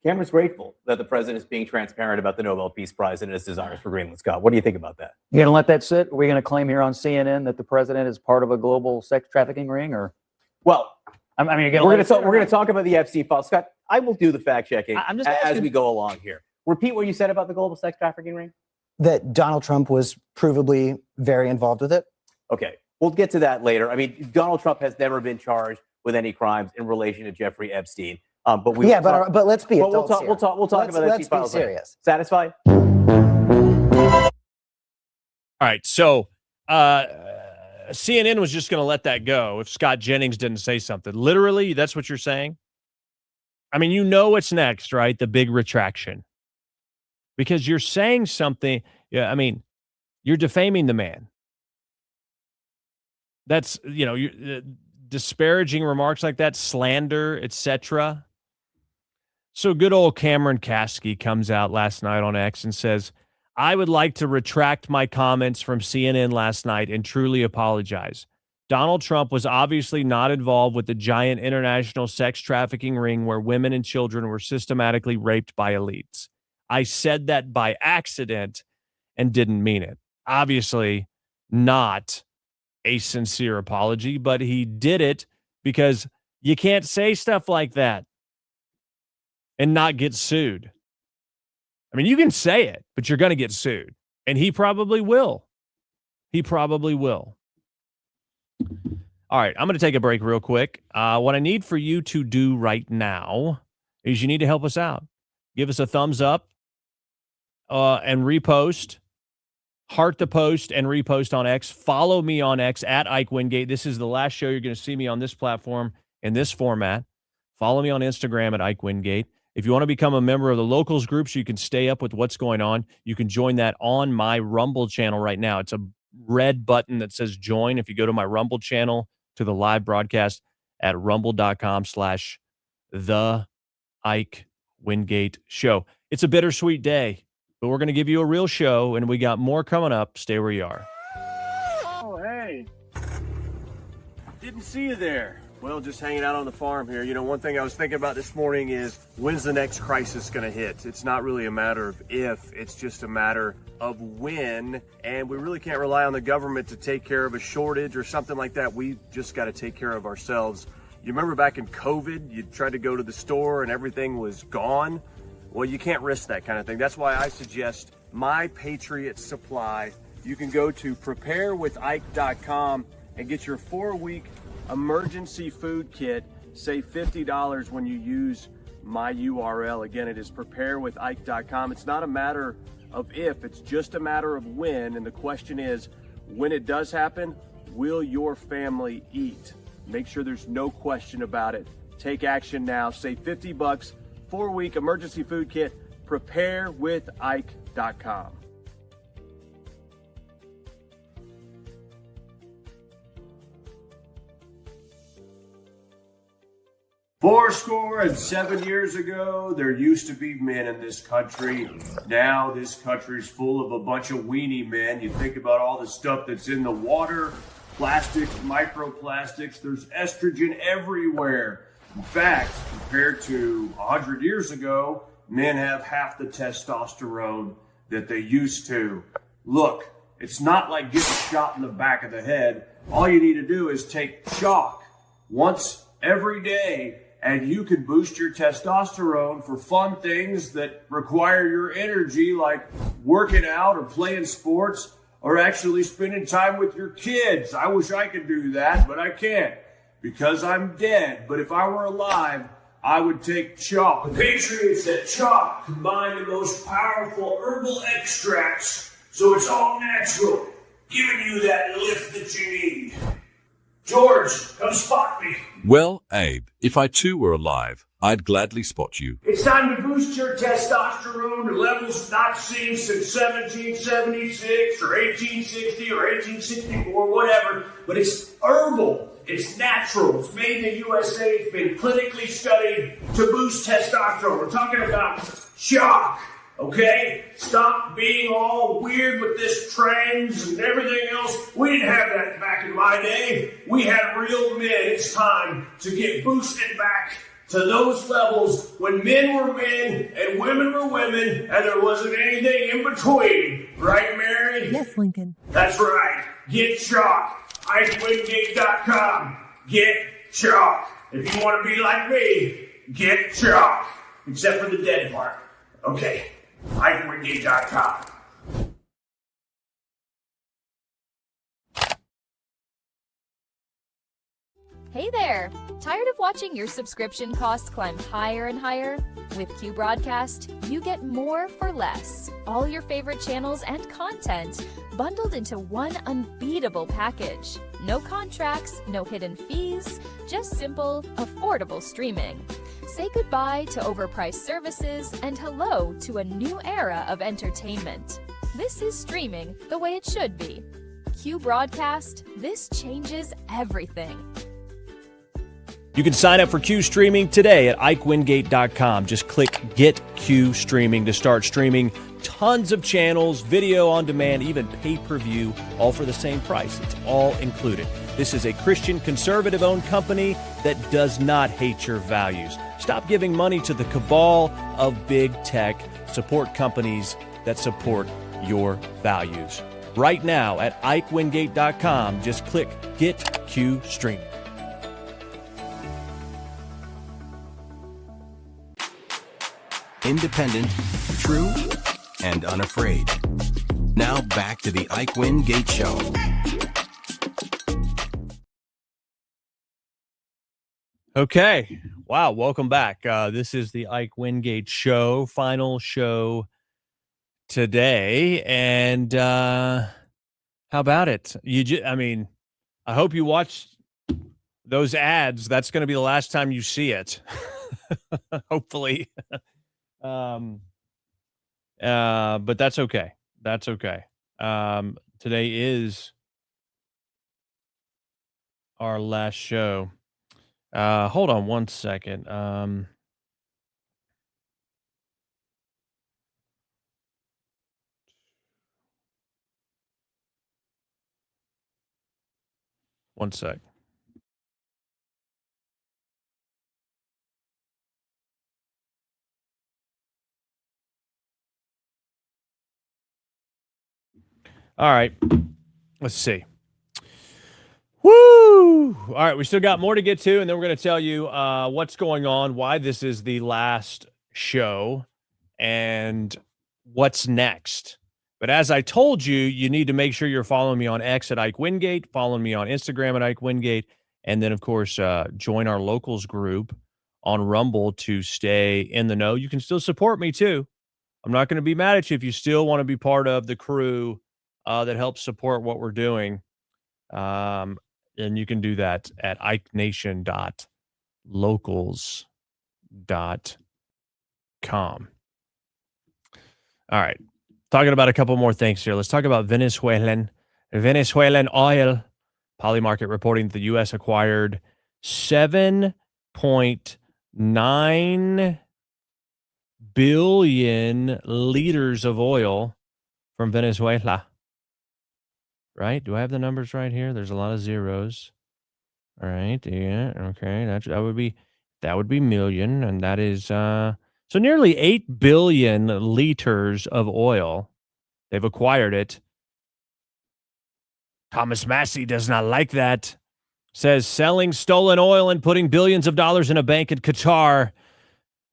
Cameron's grateful that the president is being transparent about the Nobel Peace Prize and his desires for Greenland. Scott, what do you think about that? You going to let that sit? Are we going to claim here on CNN that the president is part of a global sex trafficking ring? Or, well, I mean, we're going to talk about the Epstein files. Scott, I will do the fact checking as we go along here. Repeat what you said about the global sex trafficking ring. That Donald Trump was provably very involved with it. Okay, we'll get to that later. I mean, Donald Trump has never been charged with any crimes in relation to Jeffrey Epstein. But we but let's be adults here. We'll talk about Epstein files serious. Later. Satisfied? All right, so CNN was just going to let that go if Scott Jennings didn't say something. Literally, that's what you're saying? I mean, you know what's next, right? The big retraction. Because you're saying something, yeah, I mean, you're defaming the man. That's, you know, disparaging remarks like that, slander, etc. So good old Cameron Kasky comes out last night on X and says, I would like to retract my comments from CNN last night and truly apologize. Donald Trump was obviously not involved with the giant international sex trafficking ring where women and children were systematically raped by elites. I said that by accident and didn't mean it. Obviously not a sincere apology, but he did it because you can't say stuff like that and not get sued. I mean, you can say it, but you're going to get sued. And he probably will. He probably will. All right, I'm going to take a break real quick. What I need for you to do right now is you need to help us out. Give us a thumbs up and repost. Heart the post and repost on X. Follow me on X at Ike Wingate. This is the last show you're going to see me on this platform in this format. Follow me on Instagram at Ike Wingate. If you want to become a member of the locals group so you can stay up with what's going on, you can join that on my Rumble channel right now. It's a red button that says join. If you go to my Rumble channel to the live broadcast at rumble.com/the Ike Wingate show. It's a bittersweet day, but we're going to give you a real show, and we got more coming up. Stay where you are. Oh, hey. Didn't see you there. Well, just hanging out on the farm here. You know, one thing I was thinking about this morning is when's the next crisis going to hit? It's not really a matter of if, it's just a matter of when. And we really can't rely on the government to take care of a shortage or something like that. We just got to take care of ourselves. You remember back in COVID, you tried to go to the store and everything was gone? Well, you can't risk that kind of thing. That's why I suggest My Patriot Supply. You can go to preparewithike.com and get your 4-week emergency food kit. Save $50 when you use my URL. Again, it is preparewithike.com. It's not a matter of if, it's just a matter of when. And the question is, when it does happen, will your family eat? Make sure there's no question about it. Take action now. Save $50, 4-week emergency food kit. Preparewithike.com. Fourscore and 7 years ago, there used to be men in this country. Now this country's full of a bunch of weenie men. You think about all the stuff that's in the water, plastics, microplastics, there's estrogen everywhere. In fact, compared to 100 years ago, men have half the testosterone that they used to. Look, it's not like getting shot in the back of the head. All you need to do is take chalk once every day, and you can boost your testosterone for fun things that require your energy, like working out or playing sports or actually spending time with your kids. I wish I could do that, but I can't because I'm dead. But if I were alive, I would take chalk. The Patriots at Chalk combine the most powerful herbal extracts, so it's all natural, giving you that lift that you need. George, come spot me. Well, Abe, if I too were alive, I'd gladly spot you. It's time to boost your testosterone to levels not seen since 1776 or 1860 or 1864, whatever. But it's herbal. It's natural. It's made in the USA. It's been clinically studied to boost testosterone. We're talking about chalk. Okay? Stop being all weird with this trends and everything else. We didn't have that back in my day. We had real men. It's time to get boosted back to those levels when men were men and women were women and there wasn't anything in between. Right, Mary? Yes, Lincoln. That's right. Get chalk. IkeWingate.com. Get chalk. If you want to be like me, get chalk. Except for the dead part. Okay. IkeWingate.com. Hey there! Tired of watching your subscription costs climb higher and higher? With Q Broadcast, you get more for less. All your favorite channels and content bundled into one unbeatable package. No contracts, no hidden fees, just simple, affordable streaming. Say goodbye to overpriced services and hello to a new era of entertainment. This is streaming the way it should be. Q Broadcast, this changes everything. You can sign up for Q Streaming today at IkeWingate.com. Just click Get Q Streaming to start streaming tons of channels, video on demand, even pay-per-view, all for the same price. It's all included. This is a Christian conservative-owned company that does not hate your values. Stop giving money to the cabal of big tech. Support companies that support your values. Right now at IkeWingate.com, just click Get Q Streaming. Independent, true, and unafraid. Now back to the Ike Wingate Show. Okay. Wow. Welcome back. This is the Ike Wingate Show, final show today. And how about it? I hope you watch those ads. That's going to be the last time you see it. Hopefully. But that's okay. That's okay. Today is our last show. Hold on one second. One sec. All right. Let's see. Woo! All right, we still got more to get to, and then we're going to tell you what's going on, why this is the last show, and what's next. But as I told you, you need to make sure you're following me on X at Ike Wingate, following me on Instagram at Ike Wingate, and then, of course, join our locals group on Rumble to stay in the know. You can still support me too. I'm not going to be mad at you if you still want to be part of the crew that helps support what we're doing. And you can do that at ikenation.locals.com. All right. Talking about a couple more things here. Let's talk about Venezuelan oil. Polymarket reporting that the U.S. acquired 7.9 billion liters of oil from Venezuela. Right? Do I have the numbers right here? There's a lot of zeros. All right. Yeah. Okay. That would be million, and that is so nearly 8 billion liters of oil. They've acquired it. Thomas Massey does not like that. Says selling stolen oil and putting billions of dollars in a bank in Qatar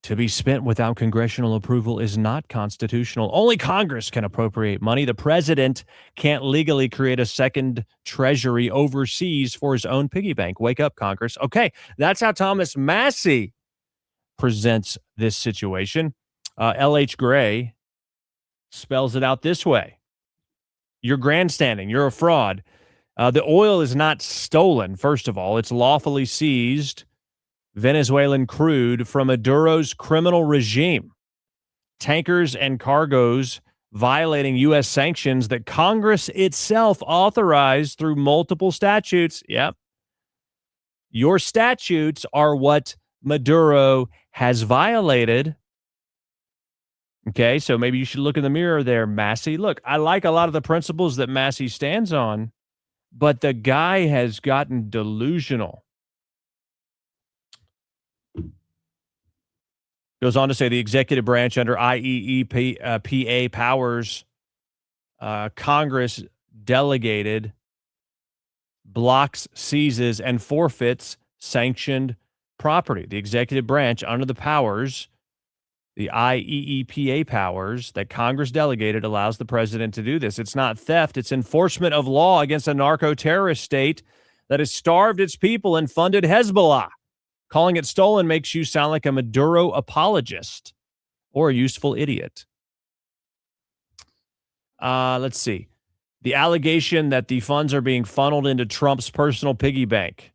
to be spent without congressional approval is not constitutional. Only Congress can appropriate money. The president can't legally create a second treasury overseas for his own piggy bank. Wake up, Congress. Okay, that's how Thomas Massey presents this situation. L.H. Gray spells it out this way. You're grandstanding. You're a fraud. The oil is not stolen, first of all. It's lawfully seized Venezuelan crude from Maduro's criminal regime. Tankers and cargoes violating U.S. sanctions that Congress itself authorized through multiple statutes. Yep. Your statutes are what Maduro has violated. Okay, so maybe you should look in the mirror there, Massey. Look, I like a lot of the principles that Massey stands on, but the guy has gotten delusional. Goes on to say the executive branch under IEEPA powers, Congress delegated, blocks, seizes, and forfeits sanctioned property. The executive branch under the powers, the IEEPA powers that Congress delegated, allows the president to do this. It's not theft. It's enforcement of law against a narco-terrorist state that has starved its people and funded Hezbollah. Calling it stolen makes you sound like a Maduro apologist or a useful idiot. Let's see. The allegation that the funds are being funneled into Trump's personal piggy bank.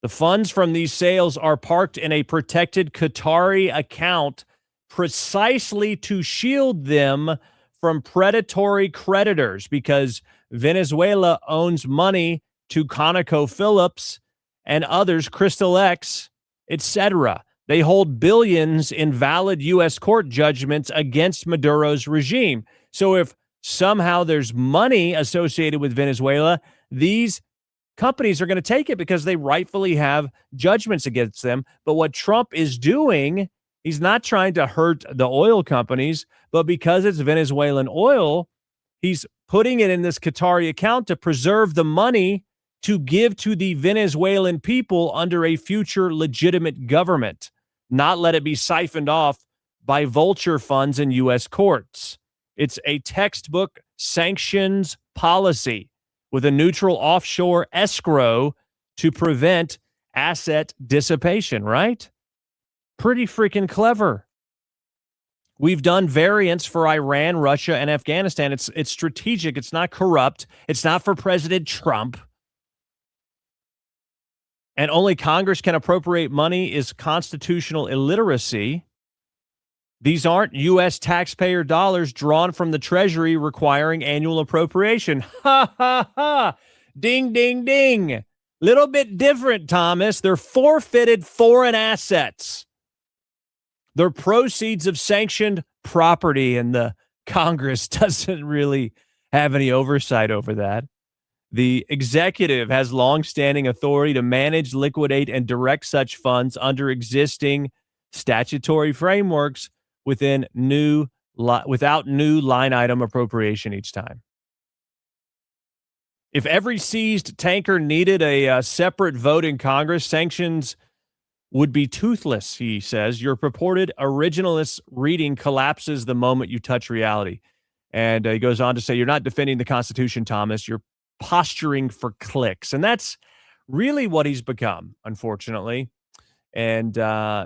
The funds from these sales are parked in a protected Qatari account precisely to shield them from predatory creditors, because Venezuela owns money to ConocoPhillips and others, Crystal X, etc. They hold billions in valid U.S. court judgments against Maduro's regime. So if somehow there's money associated with Venezuela, these companies are going to take it because they rightfully have judgments against them. But what Trump is doing, he's not trying to hurt the oil companies, but because it's Venezuelan oil, he's putting it in this Qatari account to preserve the money to give to the Venezuelan people under a future legitimate government, not let it be siphoned off by vulture funds in U.S. courts. It's a textbook sanctions policy with a neutral offshore escrow to prevent asset dissipation, right? Pretty freaking clever. We've done variants for Iran, Russia, and Afghanistan. It's strategic. It's not corrupt. It's not for President Trump. And only Congress can appropriate money is constitutional illiteracy. These aren't U.S. taxpayer dollars drawn from the Treasury requiring annual appropriation. Ha, ha, ha. Ding, ding, ding. Little bit different, Thomas. They're forfeited foreign assets. They're proceeds of sanctioned property, and the Congress doesn't really have any oversight over that. The executive has longstanding authority to manage, liquidate, and direct such funds under existing statutory frameworks without new line item appropriation each time. If every seized tanker needed a separate vote in Congress, sanctions would be toothless, he says. Your purported originalist reading collapses the moment you touch reality. And he goes on to say, you're not defending the Constitution, Thomas. You're posturing for clicks. And that's really what he's become, unfortunately. and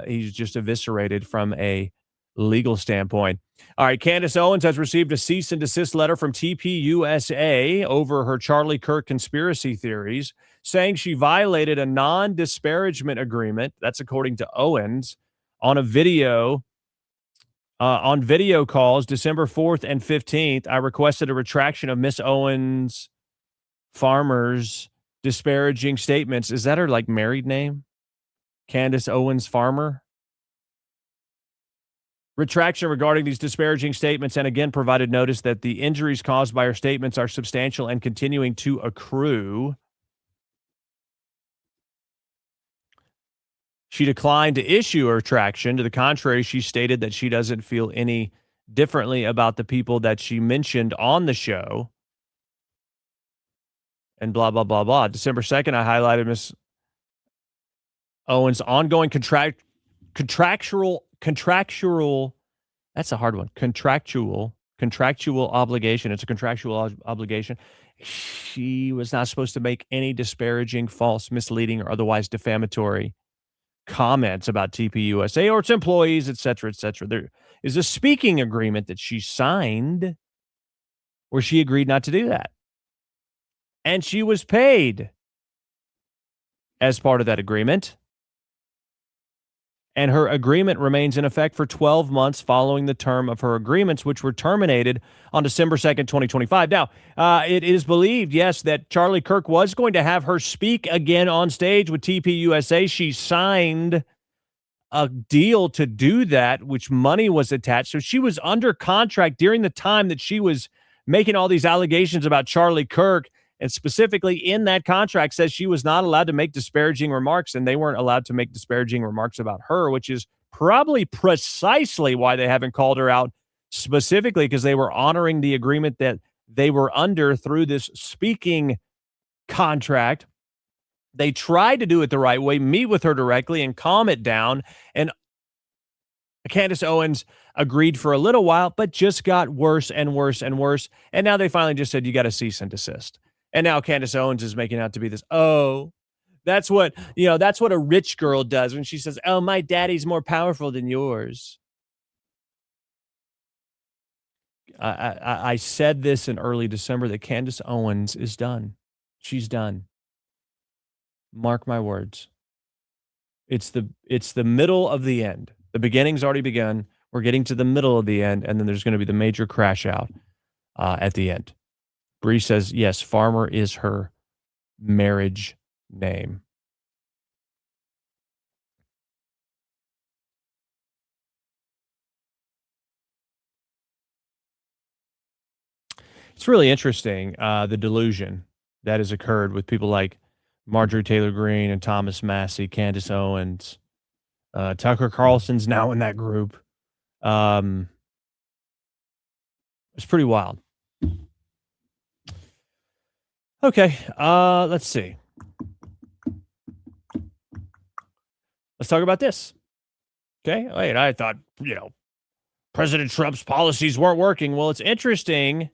he's just eviscerated from a legal standpoint. All right, Candace Owens has received a cease and desist letter from TPUSA over her Charlie Kirk conspiracy theories, saying she violated a non-disparagement agreement, that's according to Owens, on video calls December 4th and 15th. I requested a retraction of Miss Owens Farmer's disparaging statements. Is that her like married name? Candace Owens Farmer? Retraction regarding these disparaging statements, and again provided notice that the injuries caused by her statements are substantial and continuing to accrue. She declined to issue a retraction. To the contrary, she stated that she doesn't feel any differently about the people that she mentioned on the show. And blah, blah, blah, blah. December 2nd, I highlighted Ms. Owens' ongoing contractual, that's a hard one. Contractual obligation. It's a contractual obligation. She was not supposed to make any disparaging, false, misleading, or otherwise defamatory comments about TPUSA or its employees, et cetera, et cetera. There is a speaking agreement that she signed where she agreed not to do that. And she was paid as part of that agreement. And her agreement remains in effect for 12 months following the term of her agreements, which were terminated on December 2nd, 2025. Now, it is believed, yes, that Charlie Kirk was going to have her speak again on stage with TPUSA. She signed a deal to do that, which money was attached. So she was under contract during the time that she was making all these allegations about Charlie Kirk. And specifically in that contract says she was not allowed to make disparaging remarks, and they weren't allowed to make disparaging remarks about her, which is probably precisely why they haven't called her out specifically, because they were honoring the agreement that they were under through this speaking contract. They tried to do it the right way, meet with her directly and calm it down. And Candace Owens agreed for a little while, but just got worse and worse and worse. And now they finally just said, you got to cease and desist. And now Candace Owens is making out to be this, that's what a rich girl does when she says, oh, my daddy's more powerful than yours. I said this in early December that Candace Owens is done. She's done. Mark my words. It's the middle of the end. The beginning's already begun. We're getting to the middle of the end, and then there's going to be the major crash out at the end. Bree says, yes, Farmer is her marriage name. It's really interesting, the delusion that has occurred with people like Marjorie Taylor Greene and Thomas Massey, Candace Owens. Tucker Carlson's now in that group. It's pretty wild. Okay, let's see. Let's talk about this. Okay, wait, I thought, President Trump's policies weren't working. Well, it's interesting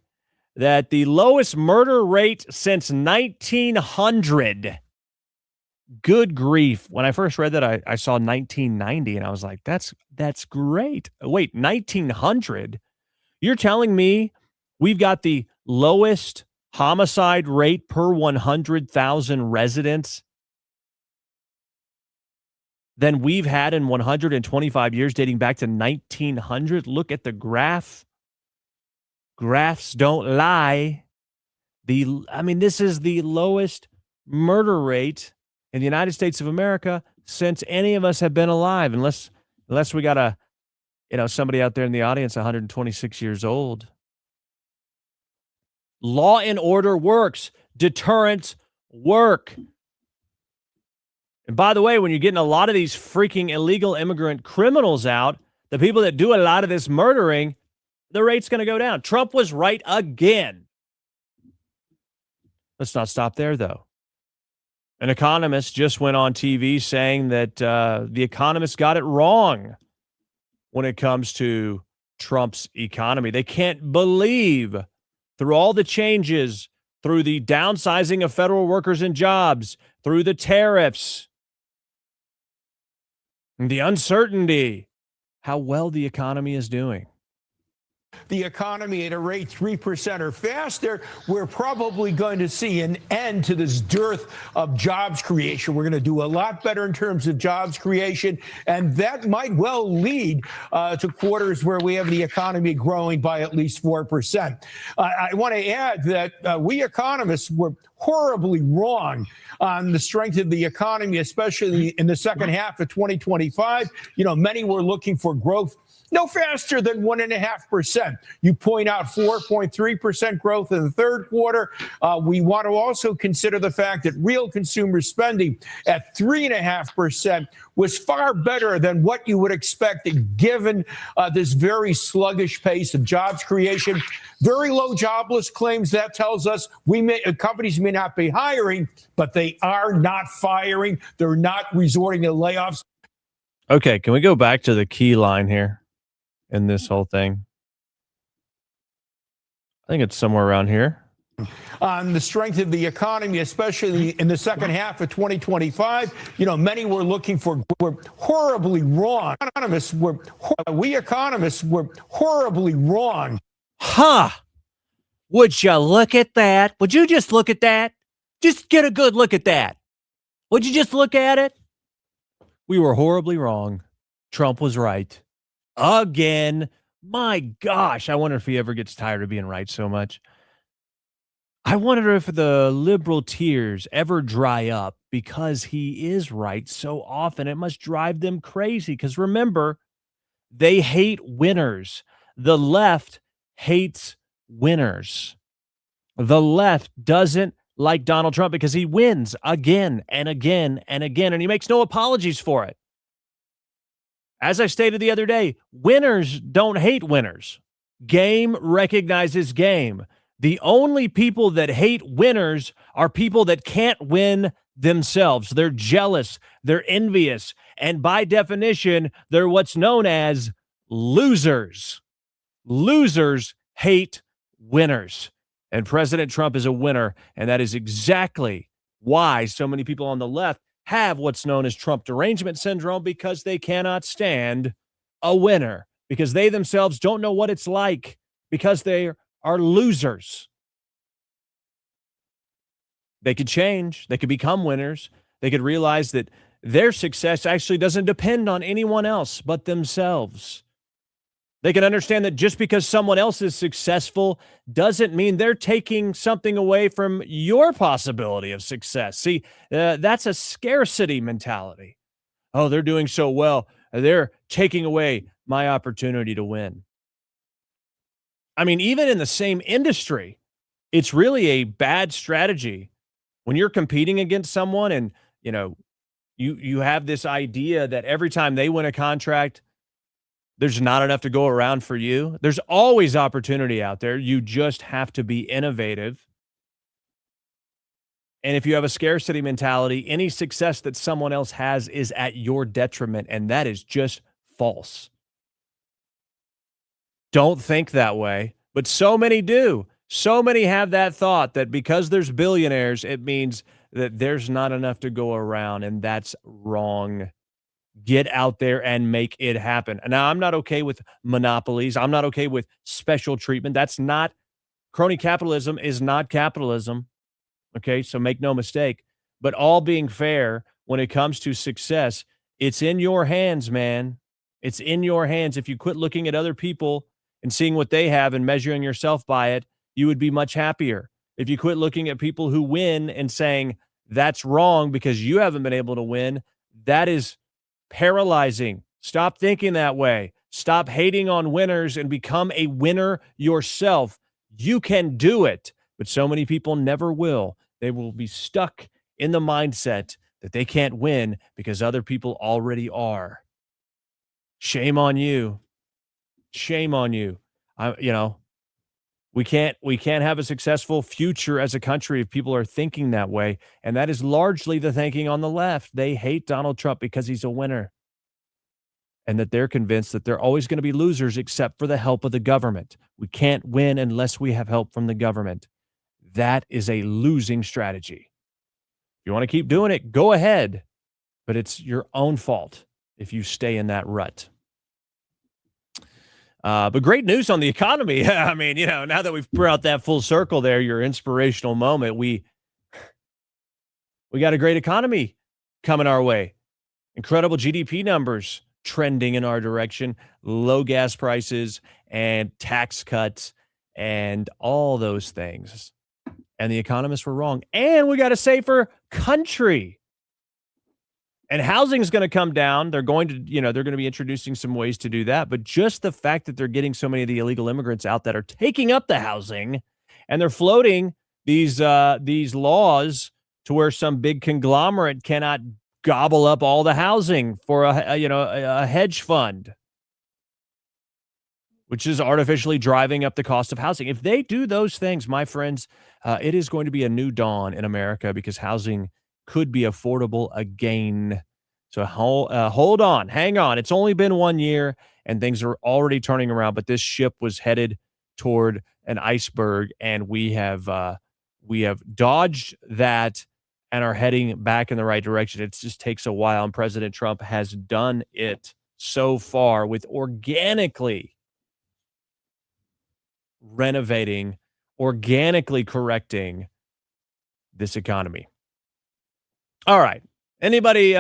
that the lowest murder rate since 1900. Good grief. When I first read that, I saw 1990, and I was like, that's great. Wait, 1900? You're telling me we've got the lowest homicide rate per 100,000 residents than we've had in 125 years dating back to 1900. Look at the graph. Graphs don't lie. This is the lowest murder rate in the United States of America since any of us have been alive, unless we got somebody out there in the audience 126 years old. Law and order works. Deterrence work. And by the way, when you're getting a lot of these freaking illegal immigrant criminals out, the people that do a lot of this murdering, the rate's going to go down. Trump was right again. Let's not stop there, though. An economist just went on TV saying that the economists got it wrong when it comes to Trump's economy. They can't believe through all the changes, through the downsizing of federal workers and jobs, through the tariffs, The uncertainty, how well the economy is doing. The economy at a rate 3% or faster, we're probably going to see an end to this dearth of jobs creation. We're going to do a lot better in terms of jobs creation, and that might well lead to quarters where we have the economy growing by at least 4%. I want to add that we economists were horribly wrong on the strength of the economy, especially in the second half of 2025. Many were looking for growth no faster than 1.5%. You point out 4.3% growth in the third quarter. We want to also consider the fact that real consumer spending at 3.5% was far better than what you would expect given this very sluggish pace of jobs creation. Very low jobless claims. That tells us companies may not be hiring, but they are not firing. They're not resorting to layoffs. Okay, can we go back to the key line here in this whole thing? I think it's somewhere around here. On the strength of the economy, especially in the second half of 2025, many were looking for, were horribly wrong. We economists were horribly wrong. Huh. Would you look at that? Would you just look at that? Just get a good look at that. Would you just look at it? We were horribly wrong. Trump was right. Again. My gosh. I wonder if he ever gets tired of being right so much. I wonder if the liberal tears ever dry up because he is right so often. It must drive them crazy because remember, they hate winners. The left hates winners. The left doesn't like Donald Trump because he wins again and again and again, and he makes no apologies for it. As I stated the other day, winners don't hate winners. Game recognizes game. The only people that hate winners are people that can't win themselves. They're jealous, they're envious, and by definition, they're what's known as losers. Losers hate winners. And President Trump is a winner, and that is exactly why so many people on the left have what's known as Trump derangement syndrome, because they cannot stand a winner, because they themselves don't know what it's like, because they are losers. They could change. They could become winners. They could realize that their success actually doesn't depend on anyone else but themselves. They can understand that just because someone else is successful doesn't mean they're taking something away from your possibility of success. See, that's a scarcity mentality. Oh, they're doing so well. They're taking away my opportunity to win. I mean, even in the same industry, it's really a bad strategy when you're competing against someone and, you have this idea that every time they win a contract, there's not enough to go around for you. There's always opportunity out there. You just have to be innovative. And if you have a scarcity mentality, any success that someone else has is at your detriment, and that is just false. Don't think that way, but so many do. So many have that thought that because there's billionaires, it means that there's not enough to go around, and that's wrong. Get out there and make it happen. Now, I'm not okay with monopolies. I'm not okay with special treatment. That's not, crony capitalism is not capitalism. Okay, so make no mistake. But all being fair, when it comes to success, it's in your hands, man. It's in your hands. If you quit looking at other people and seeing what they have and measuring yourself by it, you would be much happier. If you quit looking at people who win and saying that's wrong because you haven't been able to win, that is paralyzing. Stop thinking that way. Stop hating on winners and become a winner yourself. You can do it, but so many people never will. They will be stuck in the mindset that they can't win because other people already are. Shame on you. Shame on you. We can't have a successful future as a country if people are thinking that way. And that is largely the thinking on the left. They hate Donald Trump because he's a winner. And that they're convinced that they're always going to be losers except for the help of the government. We can't win unless we have help from the government. That is a losing strategy. If you want to keep doing it, go ahead. But it's your own fault. if you stay in that rut. But great news on the economy. I mean, now that we've brought that full circle there, your inspirational moment, we got a great economy coming our way. Incredible GDP numbers trending in our direction, low gas prices and tax cuts and all those things. And the economists were wrong. And we got a safer country. And housing is going to come down. They're going to, they're going to be introducing some ways to do that. But just the fact that they're getting so many of the illegal immigrants out that are taking up the housing, and they're floating these laws to where some big conglomerate cannot gobble up all the housing for a hedge fund, which is artificially driving up the cost of housing. If they do those things, my friends, it is going to be a new dawn in America because housing could be affordable again. So hold on, hang on. It's only been 1 year and things are already turning around, but this ship was headed toward an iceberg, and we have dodged that and are heading back in the right direction. It just takes a while, and President Trump has done it so far with organically renovating, organically correcting this economy. All right. Anybody,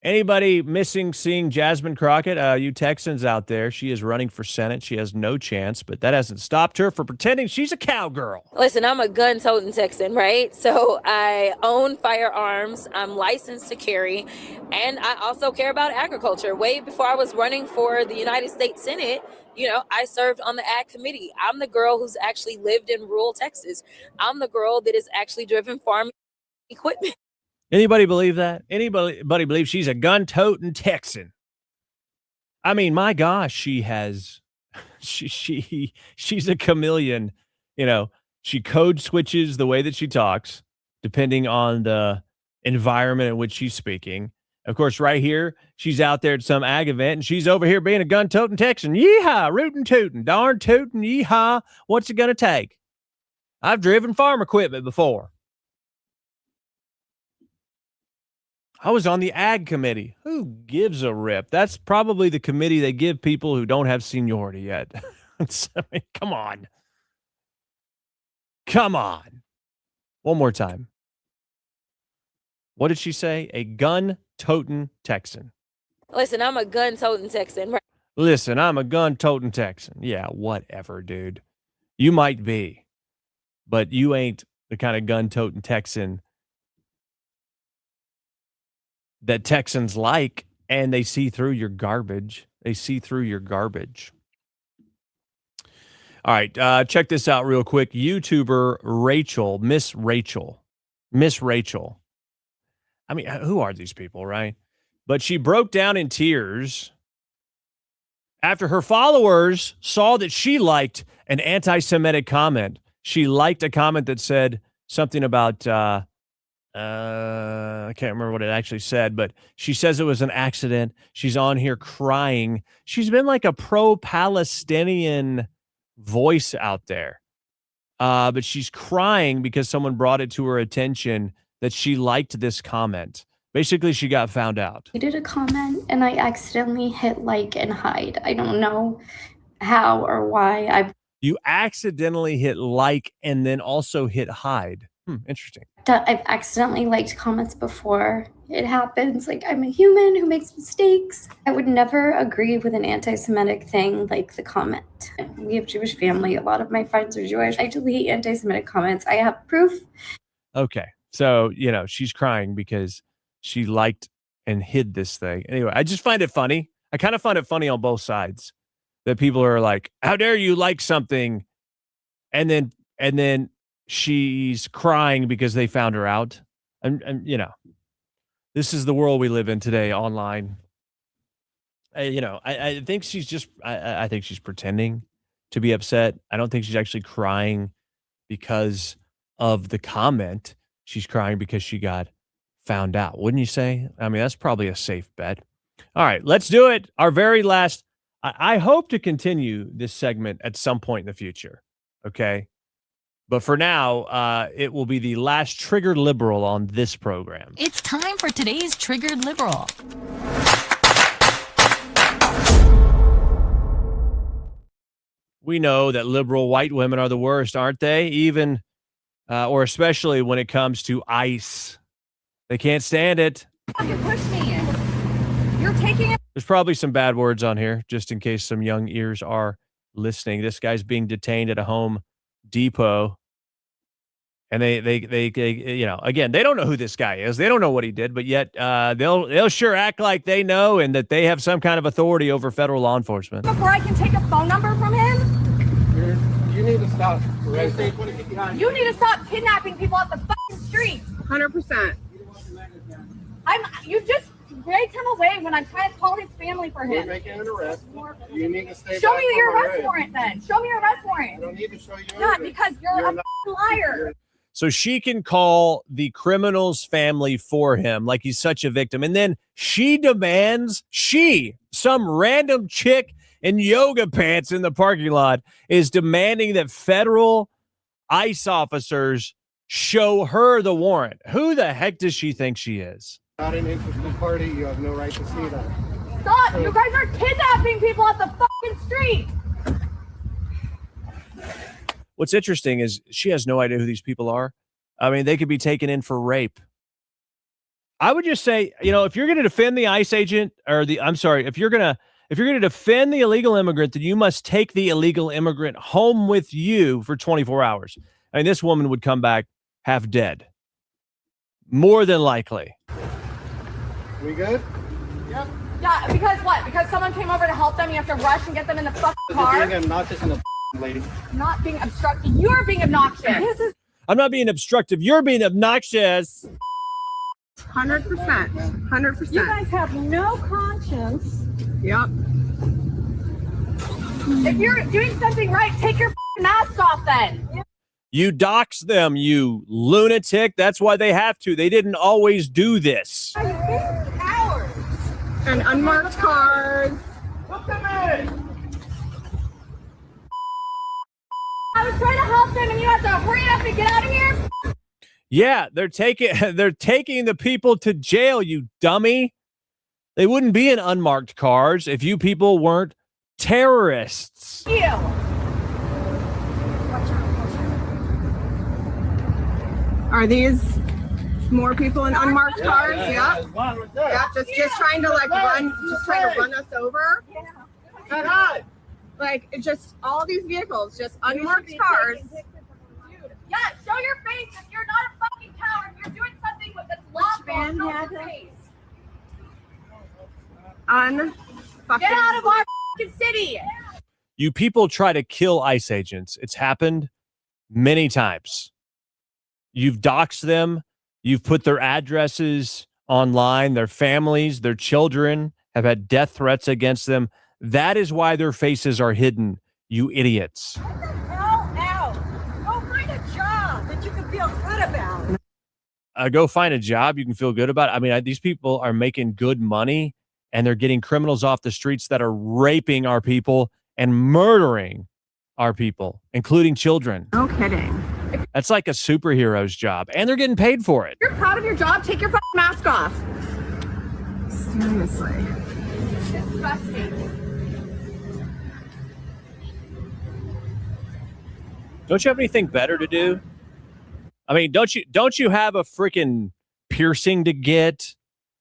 anybody missing seeing Jasmine Crockett? You Texans out there, she is running for Senate. She has no chance, but that hasn't stopped her from pretending she's a cowgirl. Listen, I'm a gun-toting Texan, right? So I own firearms. I'm licensed to carry, and I also care about agriculture. Way before I was running for the United States Senate, I served on the Ag Committee. I'm the girl who's actually lived in rural Texas. I'm the girl that has actually driven farm equipment. Anybody believe that? Anybody believe she's a gun-toting Texan? I mean, my gosh, she's a chameleon. She code switches the way that she talks, depending on the environment in which she's speaking. Of course, right here, she's out there at some ag event, and she's over here being a gun-toting Texan. Yeehaw, rootin' tootin', darn tootin', yeehaw. What's it going to take? I've driven farm equipment before. I was on the Ag Committee. Who gives a rip? That's probably the committee they give people who don't have seniority yet. I mean, come on. Come on. One more time. What did she say? A gun-toting Texan. Listen, I'm a gun-toting Texan, right? Listen, I'm a gun-toting Texan. Yeah, whatever, dude. You might be, but you ain't the kind of gun-toting Texan that Texans like, and they see through your garbage. They see through your garbage. All right, check this out real quick. YouTuber Miss Rachel. I mean, who are these people, right? But she broke down in tears after her followers saw that she liked an anti-Semitic comment. She liked a comment that said something about I can't remember what it actually said, but she says it was an accident. She's on here crying. She's been like a pro-Palestinian voice out there. But she's crying because someone brought it to her attention that she liked this comment. Basically, she got found out. I did a comment and I accidentally hit like and hide. I don't know how or why. You accidentally hit like and then also hit hide. Interesting. I've accidentally liked comments before. It happens. Like, I'm a human who makes mistakes. I would never agree with an anti-Semitic thing like the comment. We have Jewish family. A lot of my friends are Jewish. I delete anti-Semitic comments. I have proof. Okay. So, she's crying because she liked and hid this thing. Anyway, I just find it funny. I kind of find it funny on both sides that people are like, how dare you like something? And then she's crying because they found her out. And this is the world we live in today online. I think she's just, I think she's pretending to be upset. I don't think she's actually crying because of the comment. She's crying because she got found out. Wouldn't you say? I mean, that's probably a safe bet. All right, let's do it. Our very last, I hope to continue this segment at some point in the future. Okay. But for now, it will be the last triggered liberal on this program. It's time for today's Triggered Liberal. We know that liberal white women are the worst, aren't they? Even, or especially when it comes to ICE. They can't stand it. You push me in. You're taking it. There's probably some bad words on here, just in case some young ears are listening. This guy's being detained at a Home Depot. And they you know, again, they don't know who this guy is. They don't know what he did, but yet they'll sure act like they know and that they have some kind of authority over federal law enforcement. Before I can take a phone number from him? You need to stop. You need to stop kidnapping people off the fucking street. 100%. You just dragged him away when I'm trying to call his family for We're him. making an arrest. You need to stay Show back me your from my arrest rig. warrant then. Show me your arrest warrant. I don't need to show you Not anything. because you're a not- liar. So she can call the criminal's family for him like he's such a victim. And then she demands, some random chick in yoga pants in the parking lot, is demanding that federal ICE officers show her the warrant. Who the heck does she think she is? Not an interested party. You have no right to see that. Stop! You guys are kidnapping people off the fucking street. What's interesting is she has no idea who these people are. I mean, they could be taken in for rape. I would just say, you know, if you're going to defend the ICE agent if you're going to defend the illegal immigrant, then you must take the illegal immigrant home with you for 24 hours. I mean, this woman would come back half dead. More than likely. We good? Yep. Yeah, because what? Because someone came over to help them, you have to rush and get them in the fucking car? You're being obnoxious in the lady. Not being obstructive. You're being obnoxious. I'm not being obstructive. You're being obnoxious. 100%. 100%. You guys have no conscience. Yep. If you're doing something right, take your mask off then. You dox them, you lunatic. That's why they have to. They didn't always do this. Cowards. And unmarked cars. Put them in. I was trying to help them and you have to hurry up and get out of here? Yeah, they're taking the people to jail, you dummy. They wouldn't be in unmarked cars if you people weren't terrorists. Ew. Are these more people in unmarked cars? Yep. Yeah, just trying to run us over. Yeah. Like, it's just all these vehicles, just unmarked cars. Yeah, show your face. If you're not a fucking coward, you're doing something that's lawful. Show your face. Get out of our fucking city. You people try to kill ICE agents. It's happened many times. You've doxed them. You've put their addresses online. Their families, their children have had death threats against them. That is why their faces are hidden, you idiots. Get the hell out. Go find a job that you can feel good about. Go find a job you can feel good about. I mean, these people are making good money, and they're getting criminals off the streets that are raping our people and murdering our people, including children. No kidding. That's like a superhero's job, and they're getting paid for it. If you're proud of your job, take your fucking mask off. Seriously. It's disgusting. Don't you have anything better to do? I mean, don't you have a freaking piercing to get,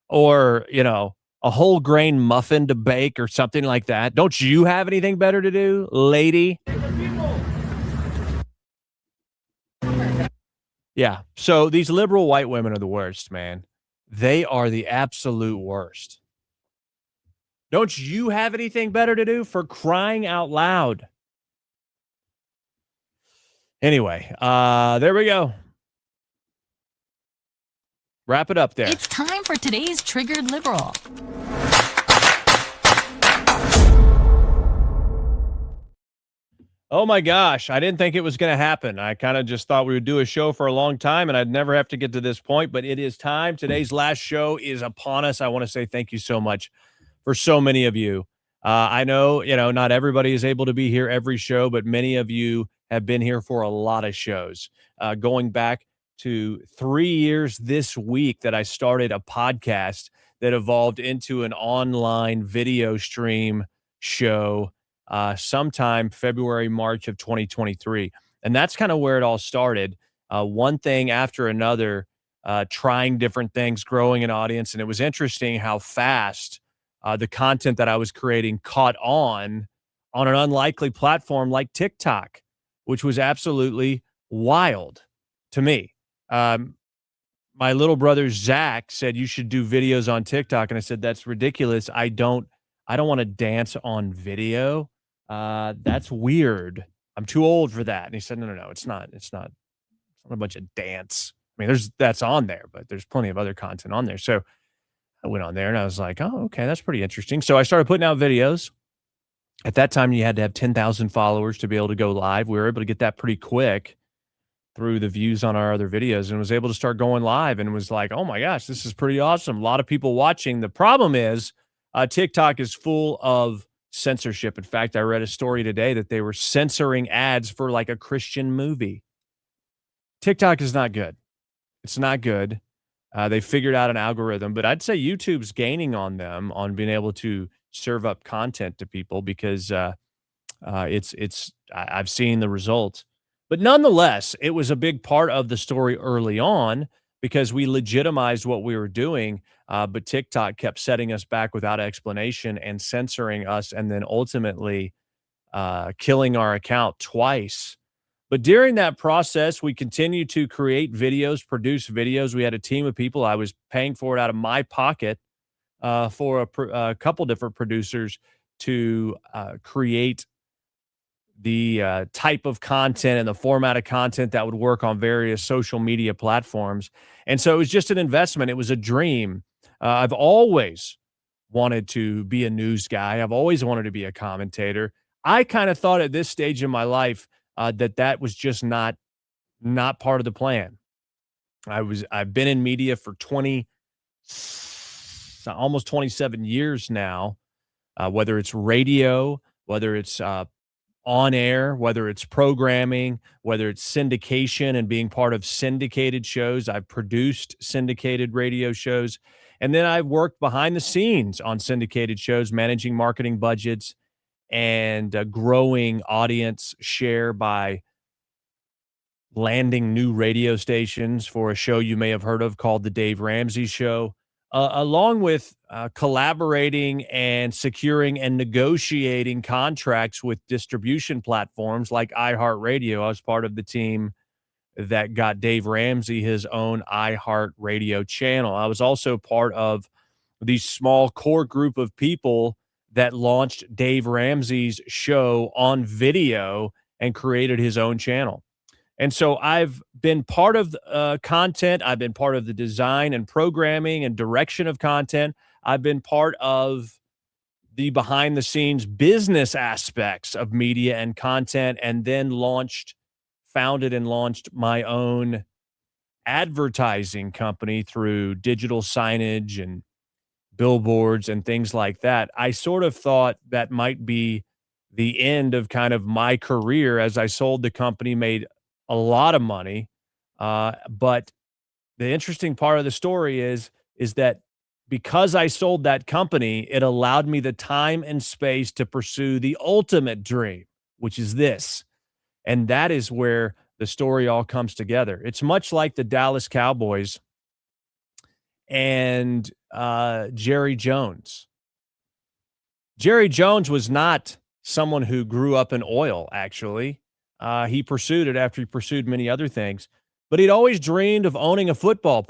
or, you know, a whole grain muffin to bake or something like that? Don't you have anything better to do, lady? Yeah. So these liberal white women are the worst, man. They are the absolute worst. Don't you have anything better to do, for crying out loud? Anyway, there we go. Wrap it up there. It's time for today's Triggered Liberal. Oh my gosh, I didn't think it was going to happen. I kind of just thought we would do a show for a long time and I'd never have to get to this point, but it is time. Today's last show is upon us. I want to say thank you so much for so many of you. I know, not everybody is able to be here every show, but many of you have been here for a lot of shows, going back to 3 years this week that I started a podcast that evolved into an online video stream show sometime February, March of 2023. And that's kind of where it all started. One thing after another, trying different things, growing an audience. And it was interesting how fast the content that I was creating caught on an unlikely platform like TikTok, which was absolutely wild to me. My little brother, Zach, said, you should do videos on TikTok. And I said, that's ridiculous. I don't want to dance on video. That's weird. I'm too old for that. And he said, no, it's not a bunch of dance. I mean, that's on there, but there's plenty of other content on there. So I went on there and I was like, oh, okay, that's pretty interesting. So I started putting out videos. At that time, you had to have 10,000 followers to be able to go live. We were able to get that pretty quick through the views on our other videos and was able to start going live and was like, oh my gosh, this is pretty awesome. A lot of people watching. The problem is TikTok is full of censorship. In fact, I read a story today that they were censoring ads for like a Christian movie. TikTok is not good. It's not good. They figured out an algorithm, but I'd say YouTube's gaining on them on being able to serve up content to people because I've seen the results. But nonetheless, it was a big part of the story early on because we legitimized what we were doing, but TikTok kept setting us back without explanation and censoring us and then ultimately killing our account twice. But during that process, we continued to create videos, produce videos. We had a team of people. I was paying for it out of my pocket for a couple different producers to create the type of content and the format of content that would work on various social media platforms. And so it was just an investment. It was a dream. I've always wanted to be a news guy. I've always wanted to be a commentator. I kind of thought at this stage in my life that was just not part of the plan. I've been in media for almost 27 years now, whether it's radio, whether it's on air, whether it's programming, whether it's syndication and being part of syndicated shows. I've produced syndicated radio shows. And then I've worked behind the scenes on syndicated shows, managing marketing budgets and growing audience share by landing new radio stations for a show you may have heard of called The Dave Ramsey Show, along with collaborating and securing and negotiating contracts with distribution platforms like iHeartRadio. I was part of the team that got Dave Ramsey his own iHeartRadio channel. I was also part of the small core group of people that launched Dave Ramsey's show on video and created his own channel. And so I've been part of content. I've been part of the design and programming and direction of content. I've been part of the behind the scenes business aspects of media and content, and then founded and launched my own advertising company through digital signage and billboards and things like that. I sort of thought that might be the end of kind of my career as I sold the company, made a lot of money. But the interesting part of the story is that because I sold that company, it allowed me the time and space to pursue the ultimate dream, which is this. And that is where the story all comes together. It's much like the Dallas Cowboys and Jerry Jones. Jerry Jones was not someone who grew up in oil, actually. He pursued it after he pursued many other things, but he'd always dreamed of owning a football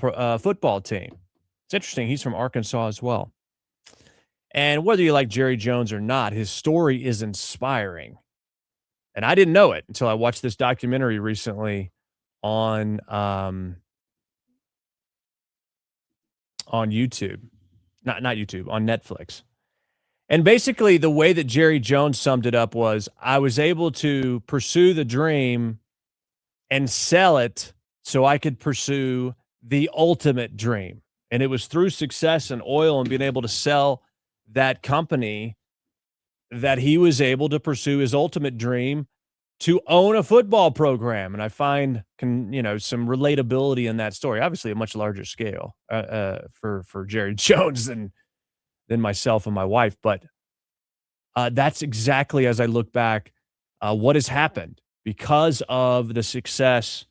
team. It's interesting. He's from Arkansas as well. And whether you like Jerry Jones or not, his story is inspiring. And I didn't know it until I watched this documentary recently on YouTube. Not YouTube, on Netflix. And basically the way that Jerry Jones summed it up was, I was able to pursue the dream and sell it so I could pursue the ultimate dream. And it was through success in oil and being able to sell that company that he was able to pursue his ultimate dream to own a football program. And I find, some relatability in that story, obviously a much larger scale for Jerry Jones than myself and my wife. But that's exactly, as I look back, what has happened because of the success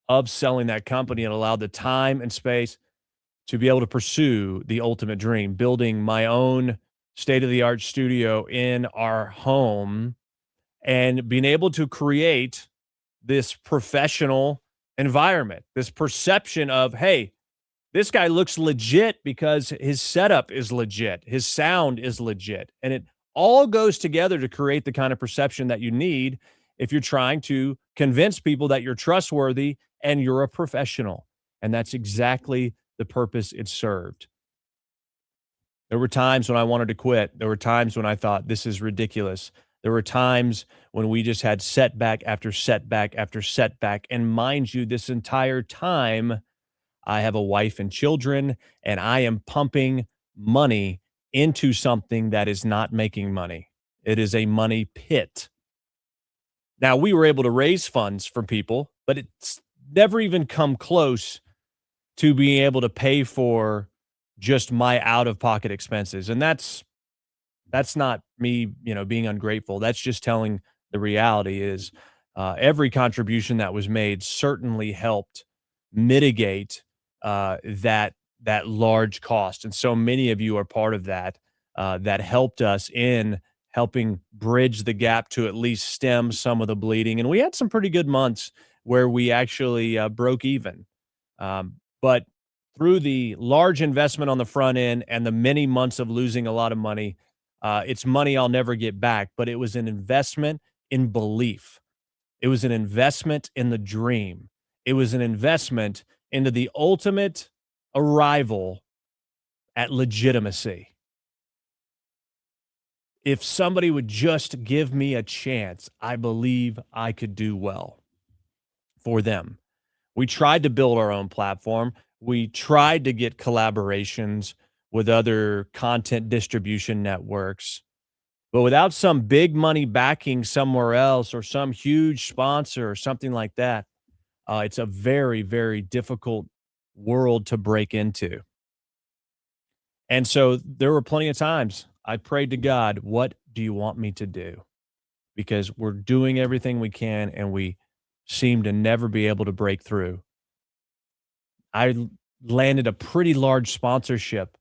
of selling that company. And allowed the time and space to be able to pursue the ultimate dream, building my own state-of-the-art studio in our home and being able to create this professional environment, this perception of, hey, this guy looks legit because his setup is legit, his sound is legit. And it all goes together to create the kind of perception that you need if you're trying to convince people that you're trustworthy and you're a professional. And that's exactly the purpose it served. There were times when I wanted to quit. There were times when I thought, this is ridiculous. There were times when we just had setback after setback after setback. And mind you, this entire time, I have a wife and children, and I am pumping money into something that is not making money. It is a money pit. Now, we were able to raise funds from people, but it's never even come close to being able to pay for just my out-of-pocket expenses. And that's not me, being ungrateful. That's just telling the reality is every contribution that was made certainly helped mitigate that large cost. And so many of you are part of that, that helped us in helping bridge the gap to at least stem some of the bleeding. And we had some pretty good months where we actually broke even. But through the large investment on the front end and the many months of losing a lot of money, it's money I'll never get back, but it was an investment in belief. It was an investment in the dream. It was an investment into the ultimate arrival at legitimacy. If somebody would just give me a chance, I believe I could do well for them. We tried to build our own platform. We tried to get collaborations with other content distribution networks. But without some big money backing somewhere else or some huge sponsor or something like that, it's a very, very difficult world to break into. And so there were plenty of times I prayed to God, what do you want me to do? Because we're doing everything we can and we seem to never be able to break through. I landed a pretty large sponsorship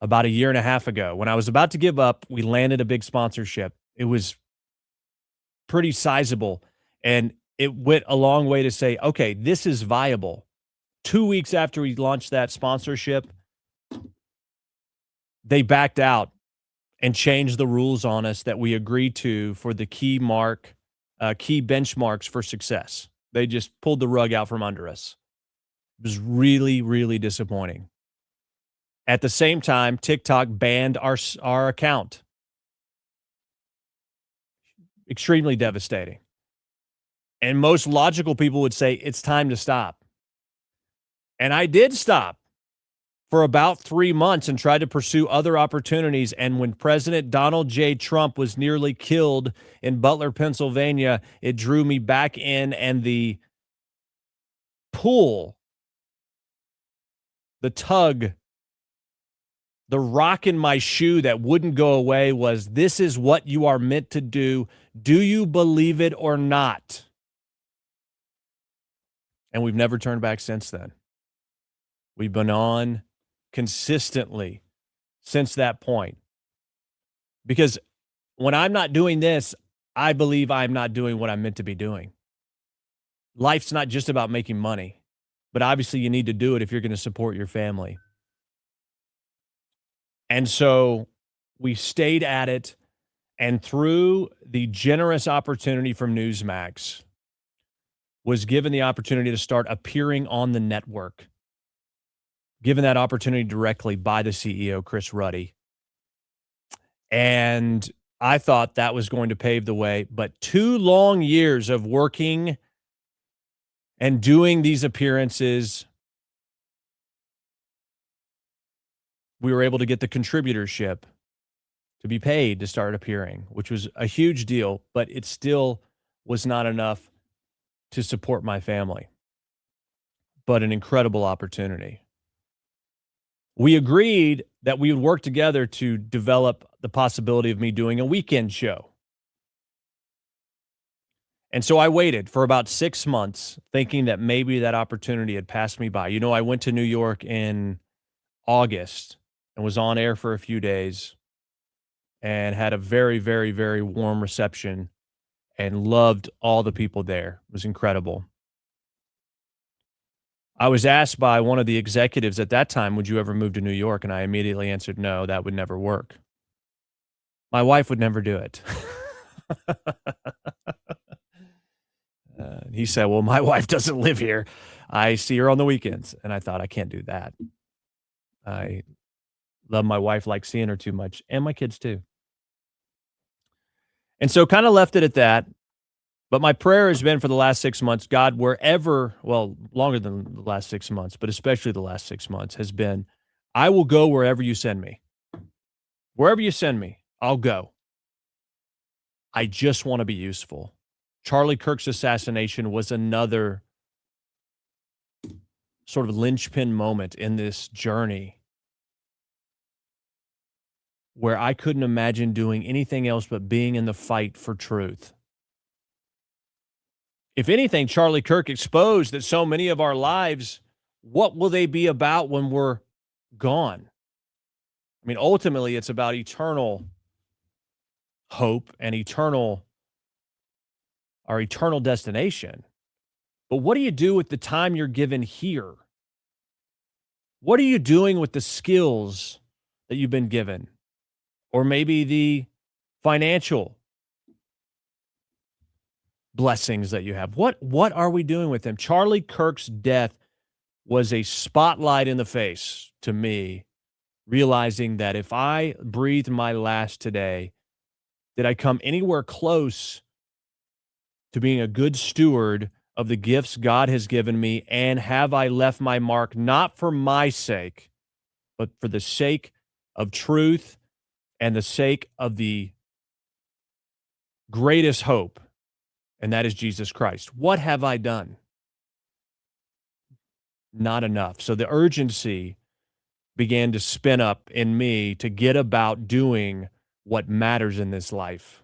about a year and a half ago. When I was about to give up, we landed a big sponsorship. It was pretty sizable, and it went a long way to say, okay, this is viable. 2 weeks after we launched that sponsorship, they backed out and changed the rules on us that we agreed to for the key benchmarks for success. They just pulled the rug out from under us. It was really, really disappointing. At the same time, TikTok banned our account. Extremely devastating. And most logical people would say it's time to stop. And I did stop for about 3 months and tried to pursue other opportunities. And when President Donald J. Trump was nearly killed in Butler, Pennsylvania, it drew me back in, and the pull, the tug, the rock in my shoe that wouldn't go away was, this is what you are meant to do. Do you believe it or not? And we've never turned back since then. We've been on consistently since that point. Because when I'm not doing this, I believe I'm not doing what I'm meant to be doing. Life's not just about making money, but obviously you need to do it if you're going to support your family. And so we stayed at it, and through the generous opportunity from Newsmax, was given the opportunity to start appearing on the network, given that opportunity directly by the CEO, Chris Ruddy. And I thought that was going to pave the way, but 2 long years of working and doing these appearances, we were able to get the contributorship to be paid to start appearing, which was a huge deal, but it still was not enough to support my family, but an incredible opportunity. We agreed that we would work together to develop the possibility of me doing a weekend show. And so I waited for about 6 months thinking that maybe that opportunity had passed me by. You know, I went to New York in August and was on air for a few days and had a very, very, very warm reception and loved all the people there. It was incredible. I was asked by one of the executives at that time, would you ever move to New York? And I immediately answered, no, that would never work. My wife would never do it. He said, well, my wife doesn't live here. I see her on the weekends. And I thought, I can't do that. I love my wife, like seeing her too much, and my kids too. And so kind of left it at that. But my prayer has been for the last 6 months, God, wherever, well, longer than the last 6 months, but especially the last 6 months, has been, I will go wherever you send me. Wherever you send me, I'll go. I just want to be useful. Charlie Kirk's assassination was another sort of linchpin moment in this journey where I couldn't imagine doing anything else but being in the fight for truth. If anything, Charlie Kirk exposed that so many of our lives, what will they be about when we're gone? I mean, ultimately, it's about eternal hope and our eternal destination. But what do you do with the time you're given here? What are you doing with the skills that you've been given? Or maybe the financial blessings that you have. What are we doing with them? Charlie Kirk's death was a spotlight in the face to me, realizing that if I breathed my last today, did I come anywhere close to being a good steward of the gifts God has given me? And have I left my mark, not for my sake, but for the sake of truth and the sake of the greatest hope, and that is Jesus Christ? What have I done? Not enough. So the urgency began to spin up in me to get about doing what matters in this life.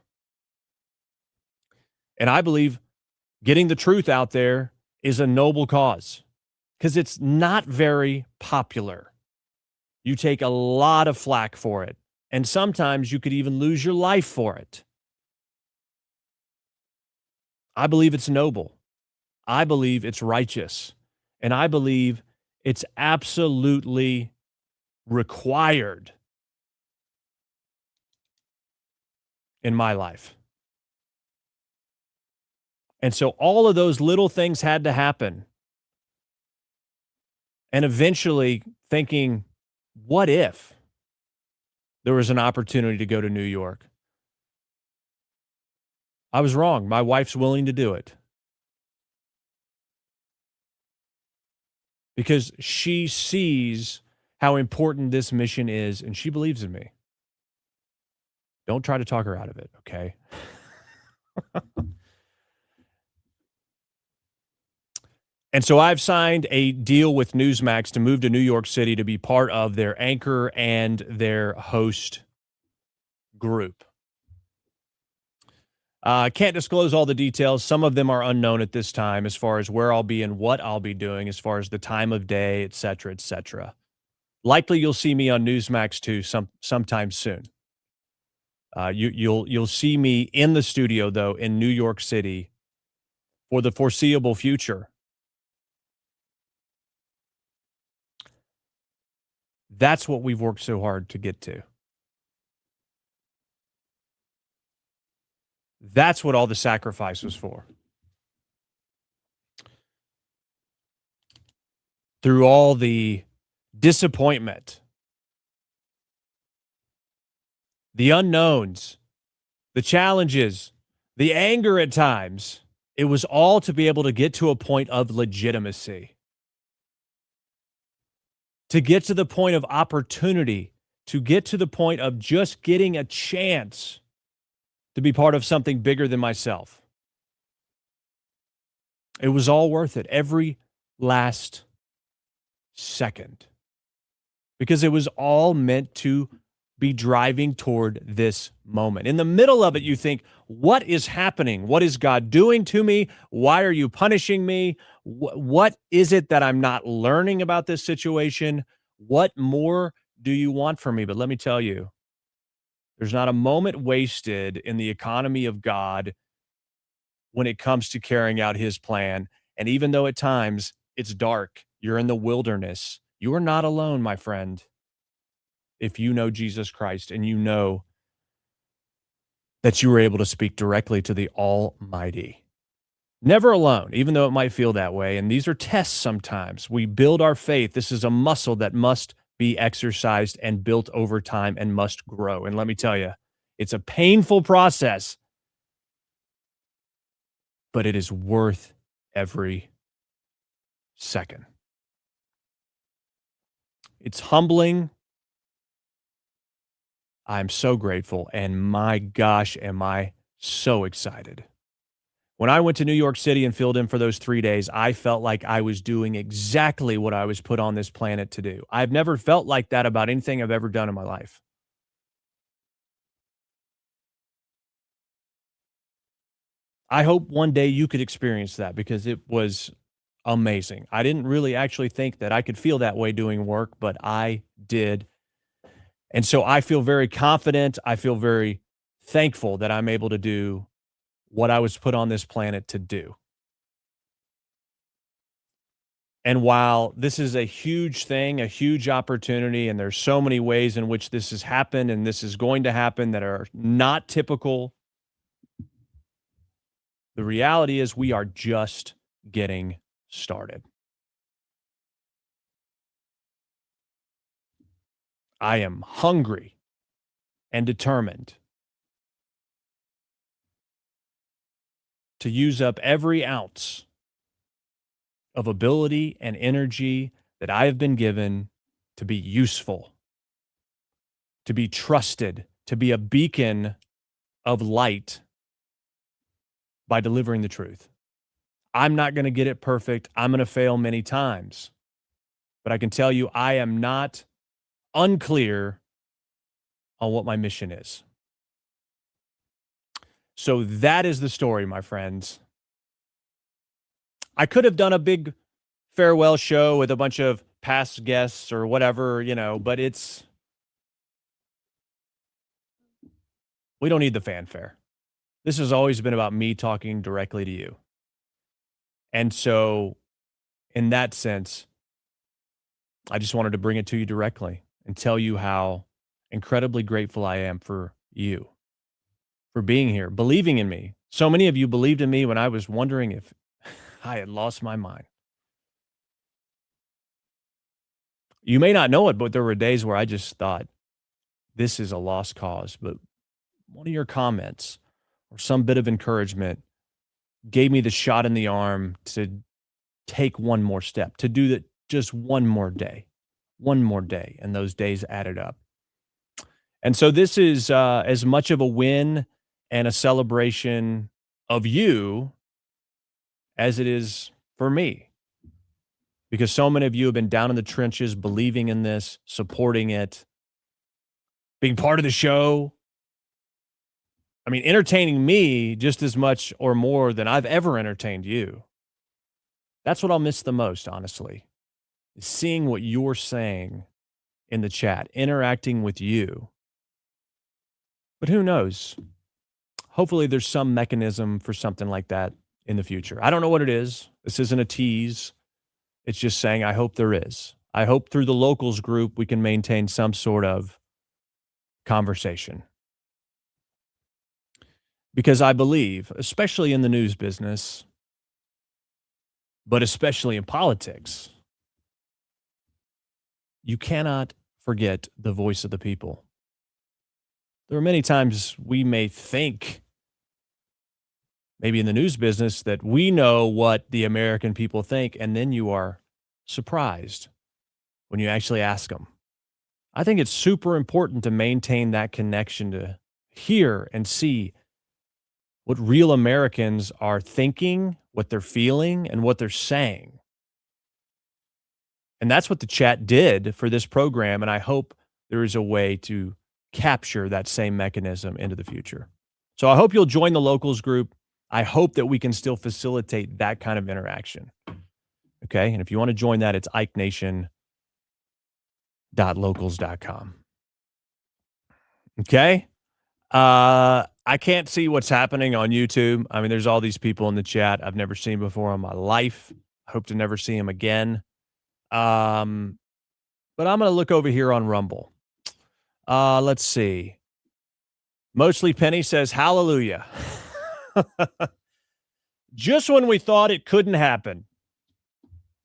And I believe getting the truth out there is a noble cause because it's not very popular. You take a lot of flack for it, and sometimes you could even lose your life for it. I believe it's noble. I believe it's righteous. And I believe it's absolutely required in my life. And so all of those little things had to happen. And eventually thinking, what if there was an opportunity to go to New York? I was wrong. My wife's willing to do it. Because she sees how important this mission is, and she believes in me. Don't try to talk her out of it, okay? And so I've signed a deal with Newsmax to move to New York City to be part of their anchor and their host group. I can't disclose all the details. Some of them are unknown at this time as far as where I'll be and what I'll be doing, as far as the time of day, et cetera, et cetera. Likely you'll see me on Newsmax too sometime soon. You'll see me in the studio, though, in New York City for the foreseeable future. That's what we've worked so hard to get to. That's what all the sacrifice was for. Through all the disappointment, the unknowns, the challenges, the anger at times, it was all to be able to get to a point of legitimacy. To get to the point of opportunity, to get to the point of just getting a chance to be part of something bigger than myself. It was all worth it, every last second, because it was all meant to be driving toward this moment. In the middle of it, you think, what is happening? What is God doing to me? Why are you punishing me? What is it that I'm not learning about this situation? What more do you want from me? But let me tell you, there's not a moment wasted in the economy of God when it comes to carrying out his plan. And even though at times it's dark, you're in the wilderness, you are not alone, my friend. If you know Jesus Christ and you know that you were able to speak directly to the Almighty. Never alone, even though it might feel that way. And these are tests sometimes. We build our faith. This is a muscle that must be exercised and built over time and must grow. And let me tell you, it's a painful process, but it is worth every second. It's humbling. I'm so grateful, and my gosh, am I so excited. When I went to New York City and filled in for those 3 days, I felt like I was doing exactly what I was put on this planet to do. I've never felt like that about anything I've ever done in my life. I hope one day you could experience that because it was amazing. I didn't really actually think that I could feel that way doing work, but I did. And so I feel very confident. I feel very thankful that I'm able to do what I was put on this planet to do. And while this is a huge thing, a huge opportunity, and there's so many ways in which this has happened and this is going to happen that are not typical, the reality is we are just getting started. I am hungry and determined to use up every ounce of ability and energy that I have been given to be useful, to be trusted, to be a beacon of light by delivering the truth. I'm not going to get it perfect. I'm going to fail many times. But I can tell you, I am not unclear on what my mission is. So that is the story, my friends. I could have done a big farewell show with a bunch of past guests or whatever, but we don't need the fanfare. This has always been about me talking directly to you. And so in that sense, I just wanted to bring it to you directly and tell you how incredibly grateful I am for you, for being here, believing in me. So many of you believed in me when I was wondering if I had lost my mind. You may not know it, but there were days where I just thought, this is a lost cause. But one of your comments or some bit of encouragement gave me the shot in the arm to take one more step, to do that just one more day. And those days added up. And so this is as much of a win and a celebration of you as it is for me. Because so many of you have been down in the trenches, believing in this, supporting it, being part of the show. I mean, entertaining me just as much or more than I've ever entertained you. That's what I'll miss the most, honestly, is seeing what you're saying in the chat, interacting with you. But who knows? Hopefully there's some mechanism for something like that in the future. I don't know what it is. This isn't a tease. It's just saying I hope there is. I hope through the locals group we can maintain some sort of conversation. Because I believe, especially in the news business, but especially in politics, you cannot forget the voice of the people. There are many times we may think, maybe in the news business, that we know what the American people think, and then you are surprised when you actually ask them. I think it's super important to maintain that connection, to hear and see what real Americans are thinking, what they're feeling and what they're saying. And that's what the chat did for this program. And I hope there is a way to capture that same mechanism into the future. So I hope you'll join the locals group. I hope that we can still facilitate that kind of interaction. Okay. And if you want to join that, it's ikenation.locals.com. Okay. I can't see what's happening on YouTube. I mean, there's all these people in the chat I've never seen before in my life. I hope to never see them again. But I'm going to look over here on Rumble. Let's see. Mostly Penny says, hallelujah. Just when we thought it couldn't happen,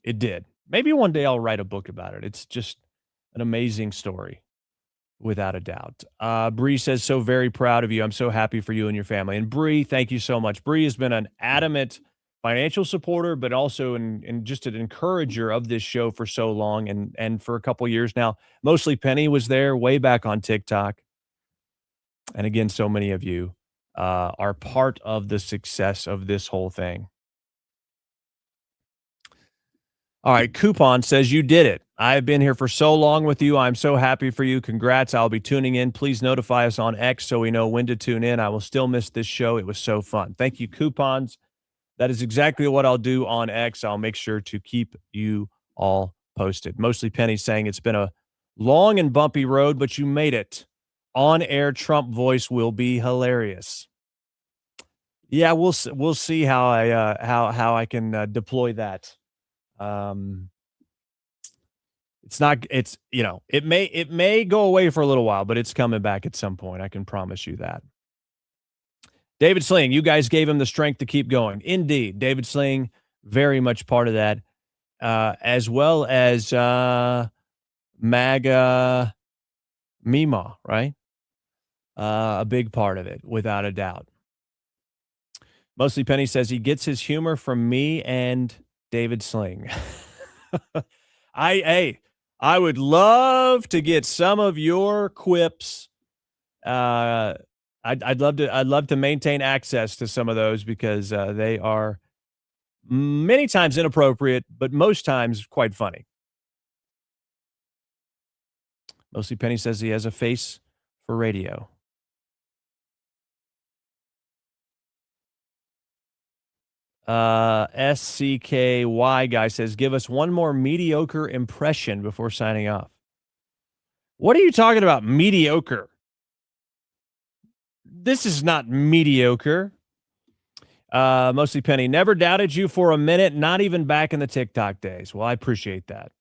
it did. Maybe one day I'll write a book about it. It's just an amazing story, without a doubt. Bree says, so very proud of you. I'm so happy for you and your family. And Bree, thank you so much. Bree has been an adamant financial supporter, but also and just an encourager of this show for so long and for a couple years now. Mostly Penny was there way back on TikTok. And again, so many of you are part of the success of this whole thing. All right, Coupon says you did it. I've been here for so long with you. I'm so happy for you. Congrats. I'll be tuning in. Please notify us on X so we know when to tune in. I will still miss this show. It was so fun. Thank you, Coupons. That is exactly what I'll do on X. I'll make sure to keep you all posted. Mostly Penny saying it's been a long and bumpy road, but you made it. On-air Trump voice will be hilarious. Yeah, we'll see how I can deploy that. It may go away for a little while, but it's coming back at some point. I can promise you that. David Sling, you guys gave him the strength to keep going. Indeed, David Sling, very much part of that, as well as MAGA Mima, right? A big part of it, without a doubt. Mostly Penny says he gets his humor from me and David Sling. I would love to get some of your quips. I'd love to maintain access to some of those because they are many times inappropriate, but most times quite funny. Mostly Penny says he has a face for radio. SCKY guy says, give us one more mediocre impression before signing off. What are you talking about? Mediocre. This is not mediocre. Mostly Penny, never doubted you for a minute, not even back in the TikTok days. Well, I appreciate that.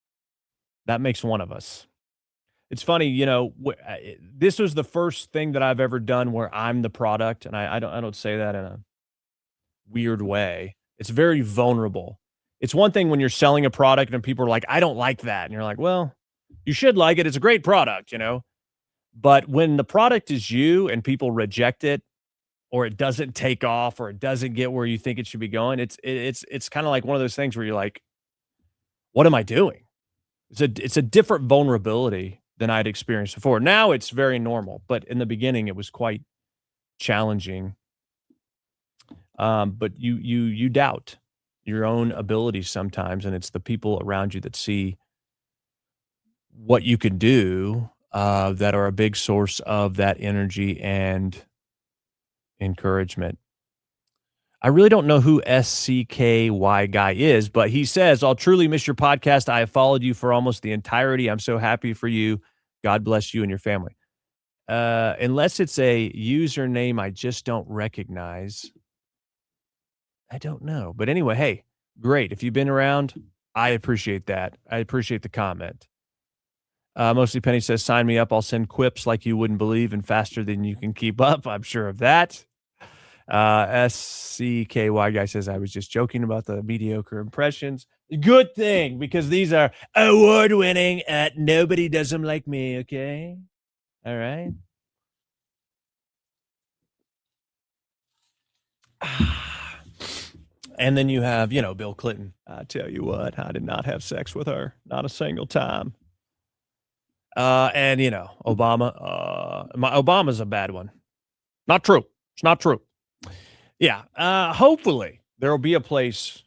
That makes one of us. It's funny, this was the first thing that I've ever done where I'm the product, and I don't say that in a weird way. It's very vulnerable. It's one thing when you're selling a product and people are like, I don't like that. And you're like, well, you should like it. It's a great product, But when the product is you and people reject it, or it doesn't take off, or it doesn't get where you think it should be going, it's kind of like one of those things where you're like, what am I doing? It's a different vulnerability than I'd experienced before. Now it's very normal, but in the beginning it was quite challenging. But you doubt your own abilities sometimes, and it's the people around you that see what you can do that are a big source of that energy and encouragement. I really don't know who SCKY guy is, but he says, I'll truly miss your podcast. I have followed you for almost the entirety. I'm so happy for you. God bless you and your family. Unless it's a username I just don't recognize. I don't know. But anyway, hey, great. If you've been around, I appreciate that. I appreciate the comment. Mostly Penny says, sign me up. I'll send quips like you wouldn't believe and faster than you can keep up. I'm sure of that. SCKY guy says, I was just joking about the mediocre impressions. Good thing, because these are award-winning. Nobody does them like me, okay? All right. And then you have, Bill Clinton. I tell you what, I did not have sex with her. Not a single time. And, Obama. Obama's a bad one. Not true. It's not true. Yeah. Hopefully, there will be a place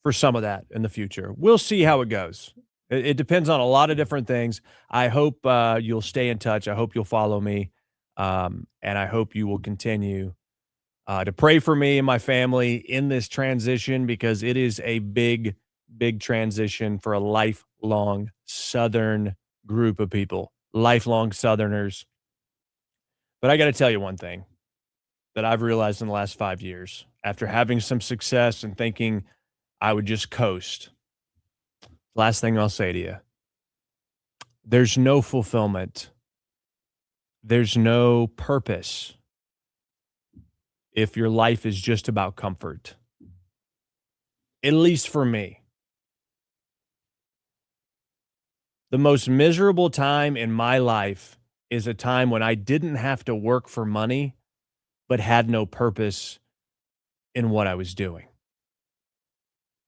for some of that in the future. We'll see how it goes. It depends on a lot of different things. I hope you'll stay in touch. I hope you'll follow me. And I hope you will continue to pray for me and my family in this transition, because it is a big, big transition for a lifelong Southern group of people, lifelong Southerners. But I got to tell you one thing that I've realized in the last 5 years, after having some success and thinking I would just coast. Last thing I'll say to you, there's no fulfillment. There's no purpose if your life is just about comfort. At least for me. The most miserable time in my life is a time when I didn't have to work for money, but had no purpose in what I was doing.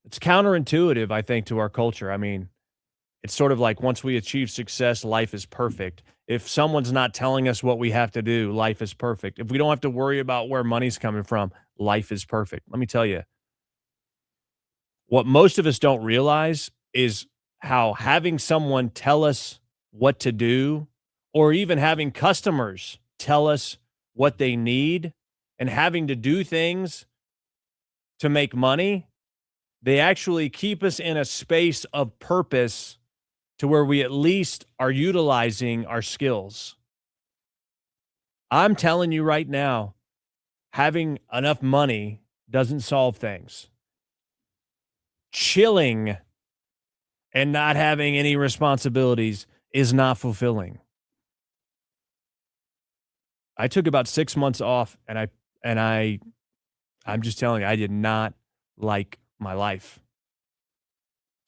It's counterintuitive, I think, to our culture. I mean, it's sort of like once we achieve success, life is perfect. If someone's not telling us what we have to do, life is perfect. If we don't have to worry about where money's coming from, life is perfect. Let me tell you, what most of us don't realize is how having someone tell us what to do, or even having customers tell us what they need, and having to do things to make money, they actually keep us in a space of purpose to where we at least are utilizing our skills. I'm telling you right now, having enough money doesn't solve things. Chilling and not having any responsibilities is not fulfilling. I took about 6 months off, and I'm just telling you, I did not like my life.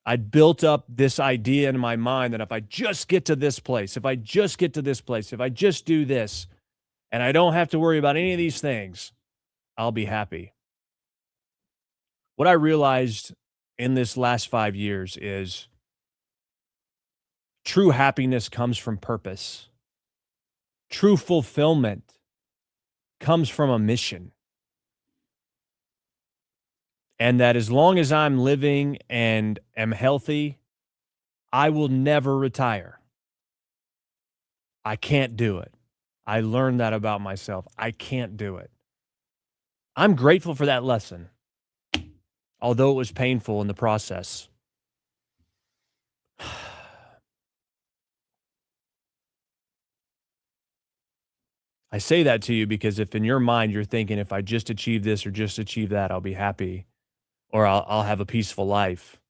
I'd built up this idea in my mind that if I just get to this place, if I just get to this place, if I just do this, and I don't have to worry about any of these things, I'll be happy. What I realized in this last 5 years is true happiness comes from purpose. True fulfillment comes from a mission. And that as long as I'm living and am healthy, I will never retire. I can't do it. I learned that about myself. I can't do it. I'm grateful for that lesson, although it was painful in the process. I say that to you because if in your mind you're thinking, if I just achieve this or just achieve that, I'll be happy, or I'll have a peaceful life.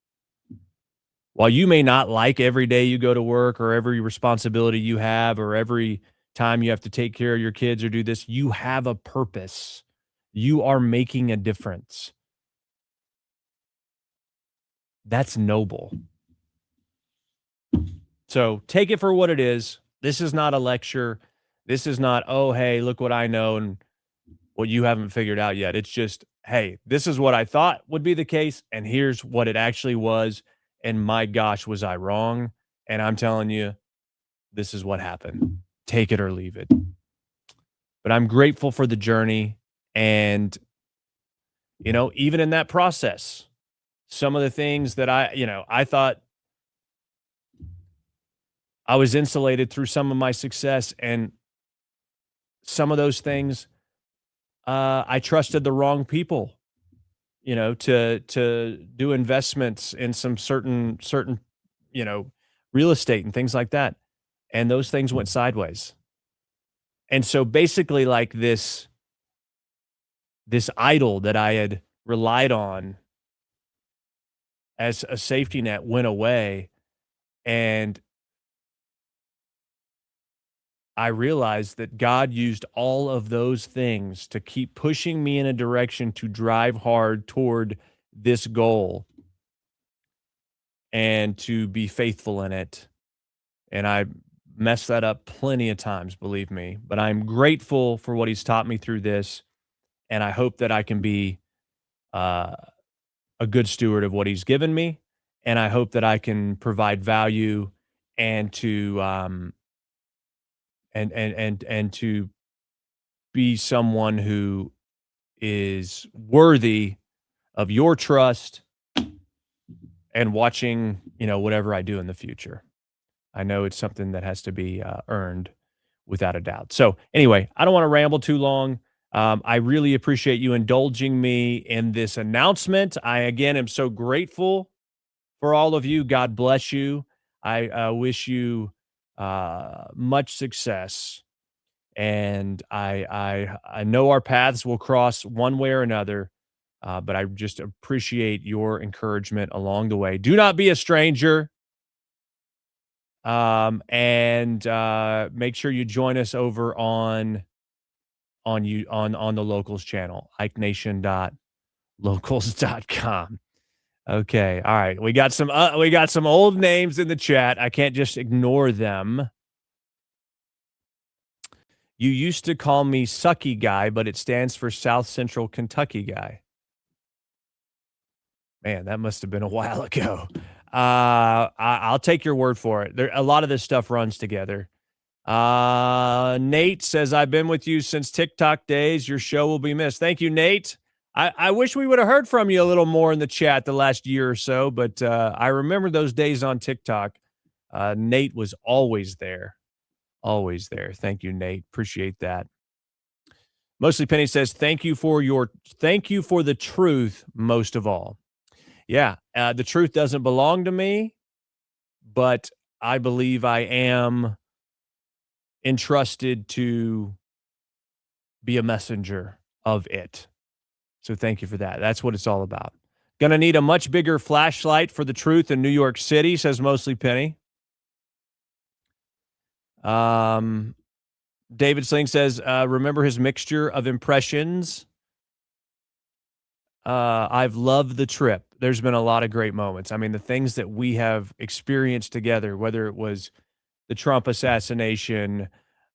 While you may not like every day you go to work, or every responsibility you have, or every time you have to take care of your kids or do this, you have a purpose. You are making a difference. That's noble. So take it for what it is. This is not a lecture. This is not, oh, hey, look what I know and what you haven't figured out yet. It's just, hey, this is what I thought would be the case, and here's what it actually was. And my gosh, was I wrong? And I'm telling you, this is what happened. Take it or leave it. But I'm grateful for the journey. And, you know, even in that process, some of the things that I thought I was insulated through some of my success, and some of those things, I trusted the wrong people, to do investments in some certain, real estate and things like that. And those things went sideways. And so basically, like this idol that I had relied on as a safety net went away. And I realized that God used all of those things to keep pushing me in a direction to drive hard toward this goal and to be faithful in it. And I messed that up plenty of times, believe me. But I'm grateful for what he's taught me through this. And I hope that I can be a good steward of what he's given me. And I hope that I can provide value and to and to be someone who is worthy of your trust and watching, whatever I do in the future. I know it's something that has to be earned without a doubt. So anyway, I don't want to ramble too long. I really appreciate you indulging me in this announcement. I, again, am so grateful for all of you. God bless you. I wish you much success. And I know our paths will cross one way or another, but I just appreciate your encouragement along the way. Do not be a stranger. And make sure you join us over on the Locals channel, ikenation.locals.com. Okay. All right. We got some old names in the chat. I can't just ignore them. You used to call me Sucky Guy, but it stands for South Central Kentucky Guy. Man, that must have been a while ago. I'll take your word for it. A lot of this stuff runs together. Nate says, I've been with you since TikTok days. Your show will be missed. Thank you, Nate. I wish we would have heard from you a little more in the chat the last year or so, but I remember those days on TikTok. Nate was always there. Always there. Thank you, Nate. Appreciate that. Mostly Penny says, thank you for the truth most of all. Yeah, the truth doesn't belong to me, but I believe I am entrusted to be a messenger of it. So thank you for that. That's what it's all about. Gonna need a much bigger flashlight for the truth in New York City, says Mostly Penny. David Sling says, remember his mixture of impressions? I've loved the trip. There's been a lot of great moments. I mean, the things that we have experienced together, whether it was the Trump assassination,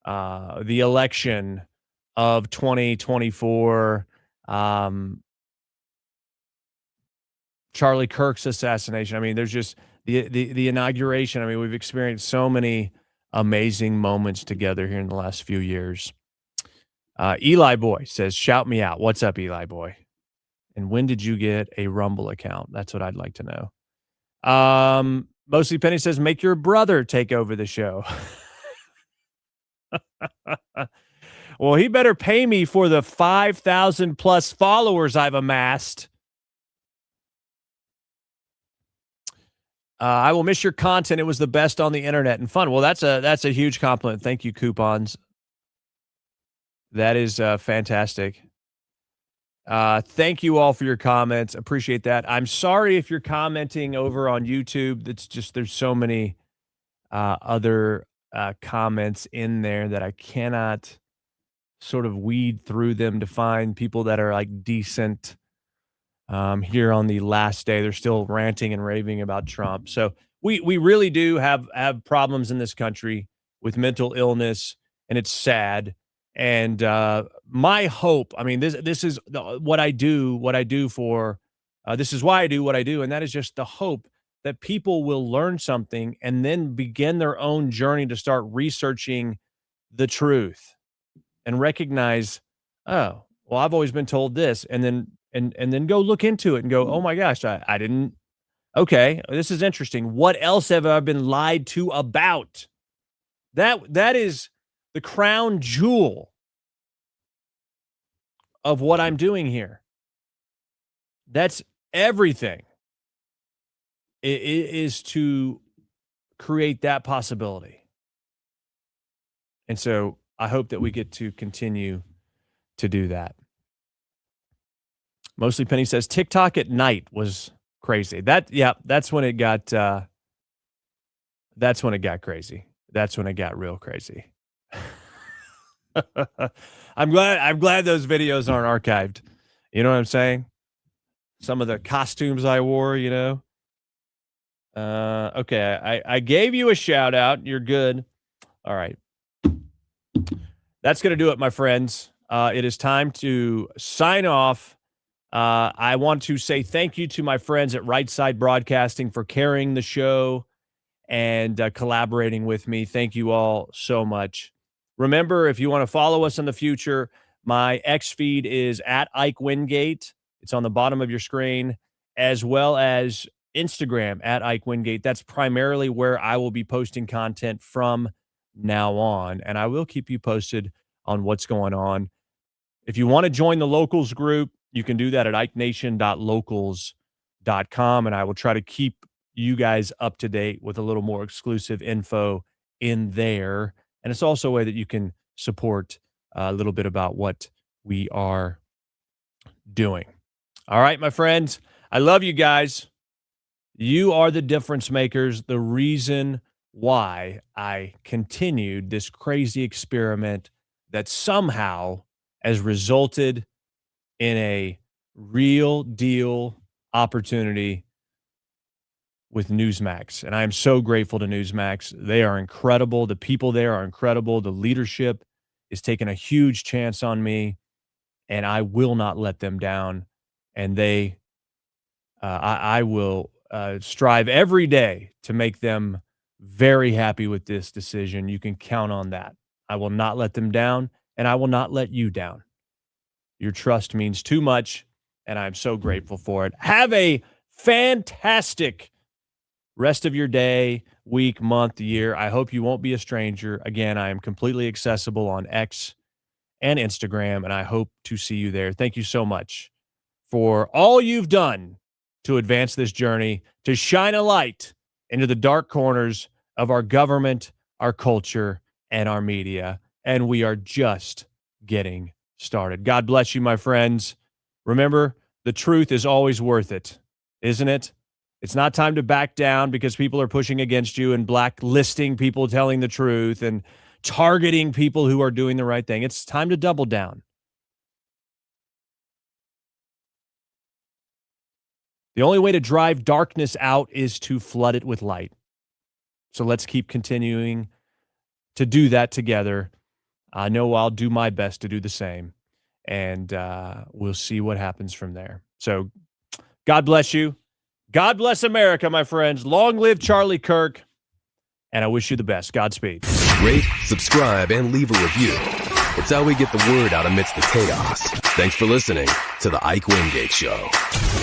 the election of 2024, Charlie Kirk's assassination. I mean, there's just the inauguration. I mean, we've experienced so many amazing moments together here in the last few years. Eli Boy says, shout me out. What's up, Eli Boy? And when did you get a Rumble account? That's what I'd like to know. Mostly Penny says, make your brother take over the show. Well, he better pay me for the 5,000 plus followers I've amassed. I will miss your content. It was the best on the internet and fun. Well, that's a huge compliment. Thank you, Coupons. That is fantastic. Thank you all for your comments. Appreciate that. I'm sorry if you're commenting over on YouTube. That's just, there's so many other comments in there that I cannot sort of weed through them to find people that are like decent. Here on the last day, they're still ranting and raving about Trump. So we really do have problems in this country with mental illness, and it's sad. And my hope, I mean, this is what I do for, this is why I do what I do. And that is just the hope that people will learn something and then begin their own journey to start researching the truth and recognize, oh, well, I've always been told this. And then go look into it and go, oh my gosh, I didn't. Okay, this is interesting. What else have I been lied to about? That is the crown jewel of what I'm doing here. That's everything. It is to create that possibility. And so I hope that we get to continue to do that. Mostly Penny says TikTok at night was crazy. That's when it got crazy. That's when it got real crazy. I'm glad those videos aren't archived. You know what I'm saying? Some of the costumes I wore, you know. Okay, I gave you a shout out. You're good. All right. That's going to do it, my friends. It is time to sign off. I want to say thank you to my friends at Right Side Broadcasting for carrying the show and collaborating with me. Thank you all so much. Remember, if you want to follow us in the future, my X feed is at Ike Wingate. It's on the bottom of your screen, as well as Instagram at Ike Wingate. That's primarily where I will be posting content from now on, and I will keep you posted on what's going on. If you want to join the locals group, you can do that at ikenation.locals.com, and I will try to keep you guys up to date with a little more exclusive info in there. And it's also a way that you can support a little bit about what we are doing. All right, my friends, I love you guys. You are the difference makers, the reason why I continued this crazy experiment that somehow has resulted in a real deal opportunity with Newsmax. And I am so grateful to Newsmax. They are incredible. The people there are incredible. The leadership is taking a huge chance on me, and I will not let them down. And I will strive every day to make them very happy with this decision. You can count on that. I will not let them down, and I will not let you down. Your trust means too much, and I'm so grateful for it. Have a fantastic rest of your day, week, month, year. I hope you won't be a stranger. Again, I am completely accessible on X and Instagram, and I hope to see you there. Thank you so much for all you've done to advance this journey, to shine a light into the dark corners of our government, our culture, and our media. And we are just getting started. God bless you, my friends. Remember, the truth is always worth it, isn't it? It's not time to back down because people are pushing against you and blacklisting people telling the truth and targeting people who are doing the right thing. It's time to double down. The only way to drive darkness out is to flood it with light. So let's keep continuing to do that together. I know I'll do my best to do the same, and we'll see what happens from there. So God bless you. God bless America, my friends. Long live Charlie Kirk, and I wish you the best. Godspeed. Rate, subscribe, and leave a review. It's how we get the word out amidst the chaos. Thanks for listening to The Ike Wingate Show.